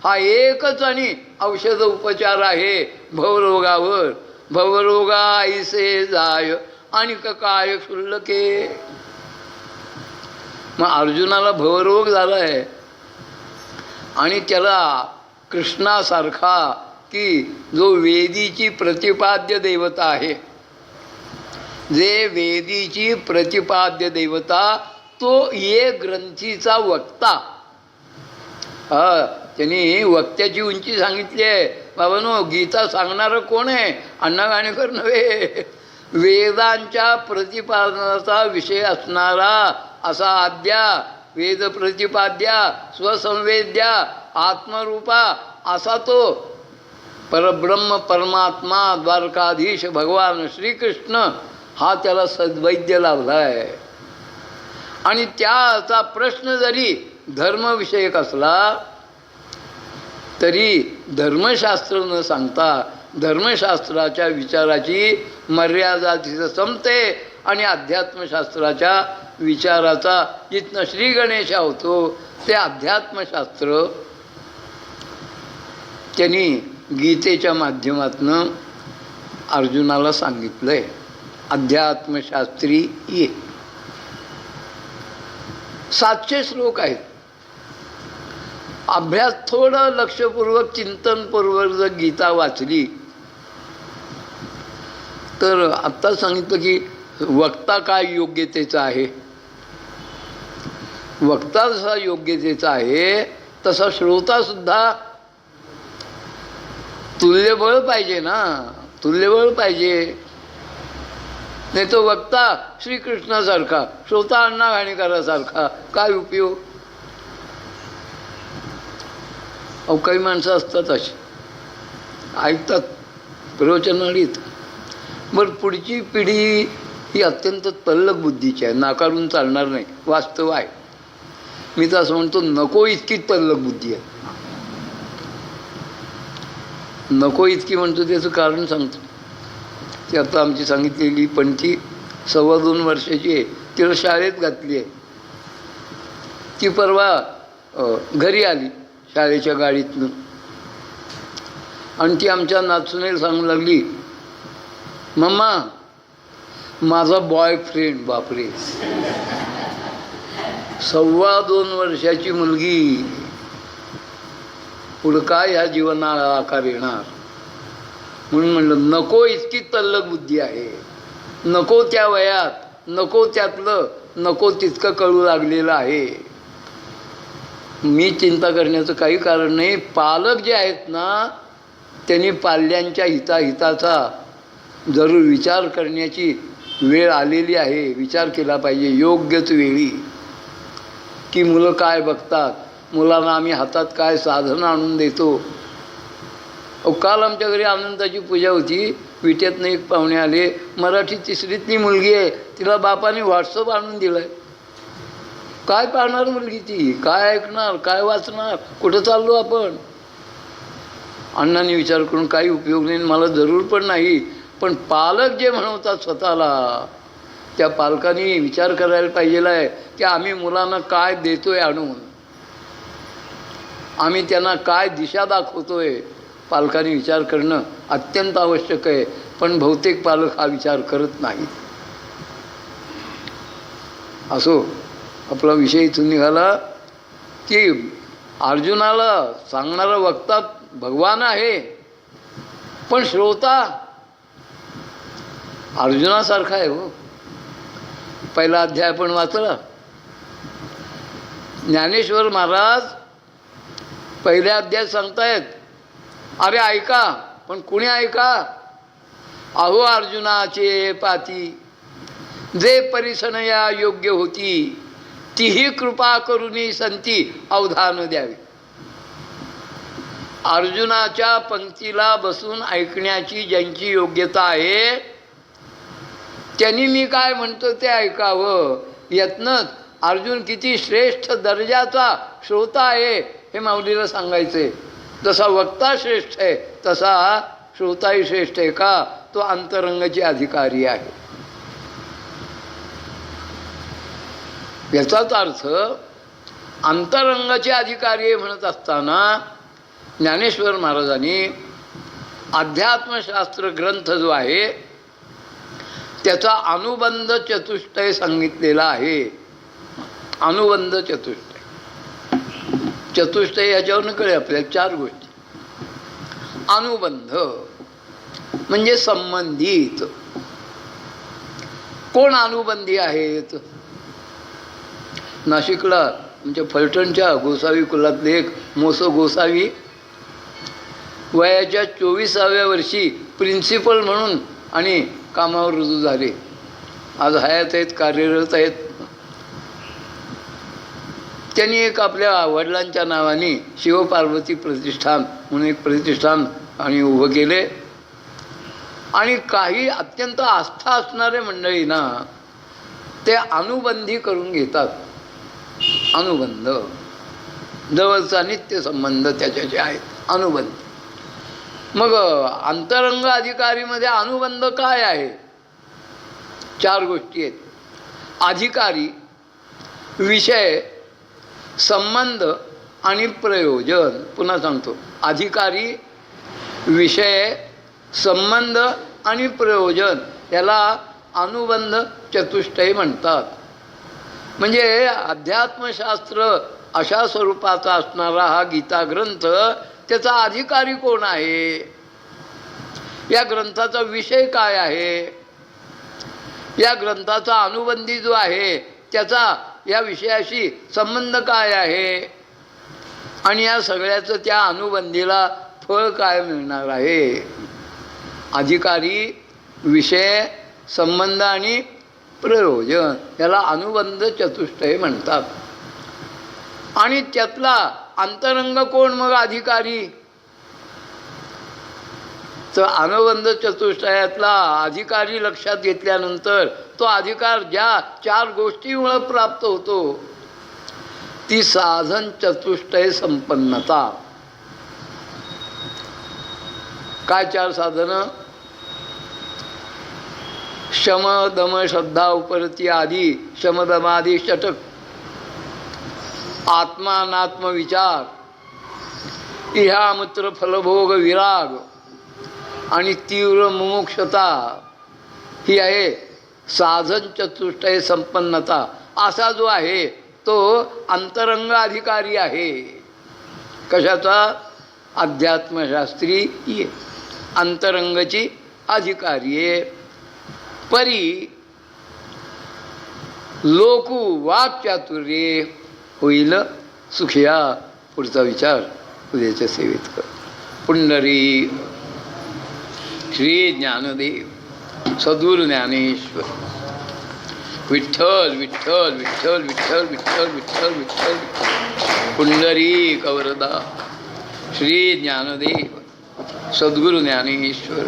हा एकच आणि औषध उपचार आहे भवरोगावर. भवरोगा ऐसे जाय आणि काय क्षुल्लके. मग अर्जुनाला भवरोग झाला आहे आणि त्याला कृष्णासारखा की जो वेदीची प्रतिपाद्य देवता आहे, जे वेदीची प्रतिपाद्य देवता, तो ये ग्रंथीचा वक्ता. त्यांनी वक्त्याची उंची सांगितली आहे. बाबांनो, गीता सांगणारं कोण आहे? अण्णा गाणेकर नव्हे. वेदांच्या प्रतिपादनाचा विषय असणारा असा आद्या, वेद प्रतिपाद्या, स्वसंवेद्या, आत्मरूपा असा तो परब्रह्म परमात्मा द्वारकाधीश भगवान श्रीकृष्ण हा त्याला सद्वैद्य लाभला आहे. आणि त्याचा प्रश्न जरी धर्मविषयक असला तरी धर्मशास्त्र न सांगता धर्मशास्त्राच्या विचाराची मर्यादा तिथं संपते आणि अध्यात्मशास्त्राच्या विचाराचा जिथनं श्री गणेशा होतो ते अध्यात्मशास्त्र त्यांनी गीतेच्या माध्यमातून अर्जुनाला सांगितलं आहे. अध्यात्मशास्त्री ये 700 श्लोक आहेत. अभ्यास थोडं लक्षपूर्वक चिंतनपूर्वक जर गीता वाचली तर आत्ता सांगितलं की वक्ता काय योग्यतेचा आहे. वक्ता जसा योग्यतेचा आहे तसा श्रोतासुद्धा तुल्यबळ पाहिजे ना, तुल्यबळ पाहिजे. नाही तो वक्ता श्रीकृष्णासारखा, श्रोता अण्णा घाणेकरासारखा, काय उपयोग. अहो काही माणसं असतात अशी, ऐकतात प्रवचनाळीत. बरं पुढची पिढी ही अत्यंत तल्लक बुद्धीची आहे, नाकारून चालणार नाही, वास्तव आहे. मी तर असं म्हणतो नको इतकी तल्लक बुद्धी आहे. नको इतकी म्हणतो त्याचं कारण सांगतो. ती आता आमची सांगितलेली पण ती 2.25 वर्षाची आहे, तिला शाळेत घातली आहे. ती परवा घरी आली शाळेच्या गाडीतनं आणि ती आमच्या नाचुनेला सांगू लागली, मम्मा माझा बॉयफ्रेंड. बापरे, 2.25 वर्षाची मुलगी, पुढं काय ह्या जीवनाला आकार येणार. म्हणून म्हणलं नको इतकी तल्लक बुद्धी आहे. नको त्या वयात, नको त्यातलं, नको तितकं कळू लागलेलं आहे. मी चिंता करण्याचं काही कारण नाही. पालक जे आहेत ना त्यांनी पाल्यांच्या हिताचा जरूर विचार करण्याची वेळ आलेली आहे. विचार केला पाहिजे योग्यच वेळी की मुलं काय बघतात, मुलांना आम्ही हातात काय साधनं आणून देतो. काल आमच्या घरी आनंदाची पूजा होती. विट्यातनं एक पाहुणे आले, मराठी 3रीतली मुलगी आहे, तिला बापाने व्हॉट्सअप आणून दिलं आहे. काय पाहणार मुलगी ती, काय ऐकणार, काय वाचणार, कुठं चाललो आपण. अण्णांनी विचार करून काही उपयोग नाही, मला जरूर पण नाही. पण पालक जे म्हणवतात स्वतःला, त्या पालकांनी विचार करायला पाहिजेला आहे की आम्ही मुलांना काय देतोय आणून, आम्ही त्यांना काय दिशा दाखवतोय. पालकांनी विचार करणं अत्यंत आवश्यक आहे. पण बहुतेक पालक हा विचार करत नाहीत. असो, आपला विषय इथून निघाला की अर्जुनाला सांगणारा वक्ता भगवान आहे, पण श्रोता अर्जुनासारखा आहे. हो, पहिला अध्याय आपण वाचला. ज्ञानेश्वर महाराज पहिल्या अध्यायात सांगतायत, अरे ऐका, पण कुणी ऐका. अहो अर्जुनाचे पाती जे परिसनया योग्य होती, तीही कृपा करुनी संती अवधान द्यावे. अर्जुनाच्या पंक्तीला बसून ऐकण्याची ज्यांची योग्यता आहे त्यांनी मी काय म्हणतो ते ऐकावं. यातनंच अर्जुन किती श्रेष्ठ दर्जाचा श्रोता आहे हे माऊलीला सांगायचे. जसा वक्ता श्रेष्ठ आहे तसा श्रोताही श्रेष्ठ आहे. का, तो अंतरंगाचे अधिकारी आहे. याचाच अर्थ अंतरंगाचे अधिकारी म्हणत असताना ज्ञानेश्वर महाराजांनी अध्यात्मशास्त्र ग्रंथ जो आहे त्याचा अनुबंध चतुष्टय सांगितलेला आहे. अनुबंध चतुष्टय, चतुष्टय याच्यावरून कळेल आपल्याला 4 गोष्टी. अनुबंध म्हणजे संबंधित. कोण अनुबंधी आहेत? नाशिकला म्हणजे फलटणच्या गोसावी कुलातले एक मोसो गोसावी वयाच्या 24व्या वर्षी प्रिन्सिपल म्हणून आणि कामावर रुजू झाले. आज हयात आहेत, कार्यरत आहेत. त्यांनी एक आपल्या वडिलांच्या नावाने शिवपार्वती प्रतिष्ठान म्हणून एक प्रतिष्ठान आणि उभं केले. आणि काही अत्यंत आस्था असणारे मंडळी ना ते अनुबंधी करून घेतात. अनुबंध जवळचा नित्य संबंध त्याच्याचे आहेत अनुबंध. मग अंतरंग अधिकारीमध्ये अनुबंध काय आहे? 4 गोष्टी आहेत. अधिकारी, विषय, संबंध आणि प्रयोजन. पुन्हा सांगतो, अधिकारी, विषय, संबंध आणि प्रयोजन याला अनुबंध चतुष्टय म्हणतात. म्हणजे अध्यात्मशास्त्र अशा स्वरूपाचा असणारा हा गीता ग्रंथ, त्याचा अधिकारी कोण आहे, या ग्रंथाचा विषय काय आहे, या ग्रंथाचा अनुबंधी जो आहे त्याचा या विषयाशी संबंध काय आहे, आणि या सगळ्याचं त्या अनुबंधीला फळ काय मिळणार आहे. अधिकारी, विषय, संबंध आणि प्रयोजन याला अनुबंध चतुष्टय म्हणतात. आणि त्यातला अंतरंग कोण मग अधिकारी? तर अनुबंध चतुष्टयातला अधिकारी लक्षात घेतल्यानंतर तो अधिकार ज्या 4 गोष्टीमुळे प्राप्त होतो ती साधन चतुष्टय संपन्नता. काय 4 साधनं? शम, दम, श्रद्धा, उपरती आदी. शमदमादी षटक. आत्मानात्मविचार, इहामूत्र फलभोग विराग आणि तीव्र मुमुक्षता ही आहे साधन चतुष्टय संपन्नता. असा जो आहे तो अंतरंग अधिकारी आहे. कशाचा? अध्यात्मशास्त्री अंतरंगची अधिकारी आहे. परी लोकू वाक्चातुर्ये होईल सुखिया. पुढचा विचार उद्याच्या सेवेत कर. पुंडरी श्री ज्ञानदेव सद्गुरु ज्ञानेश्वर. विठ्ठल विठ्ठल विठ्ठल विठ्ठल विठ्ठल विठ्ठल विठ्ठल. पुंडरी कवरदा श्री ज्ञानदेव सद्गुरु ज्ञानेश्वर.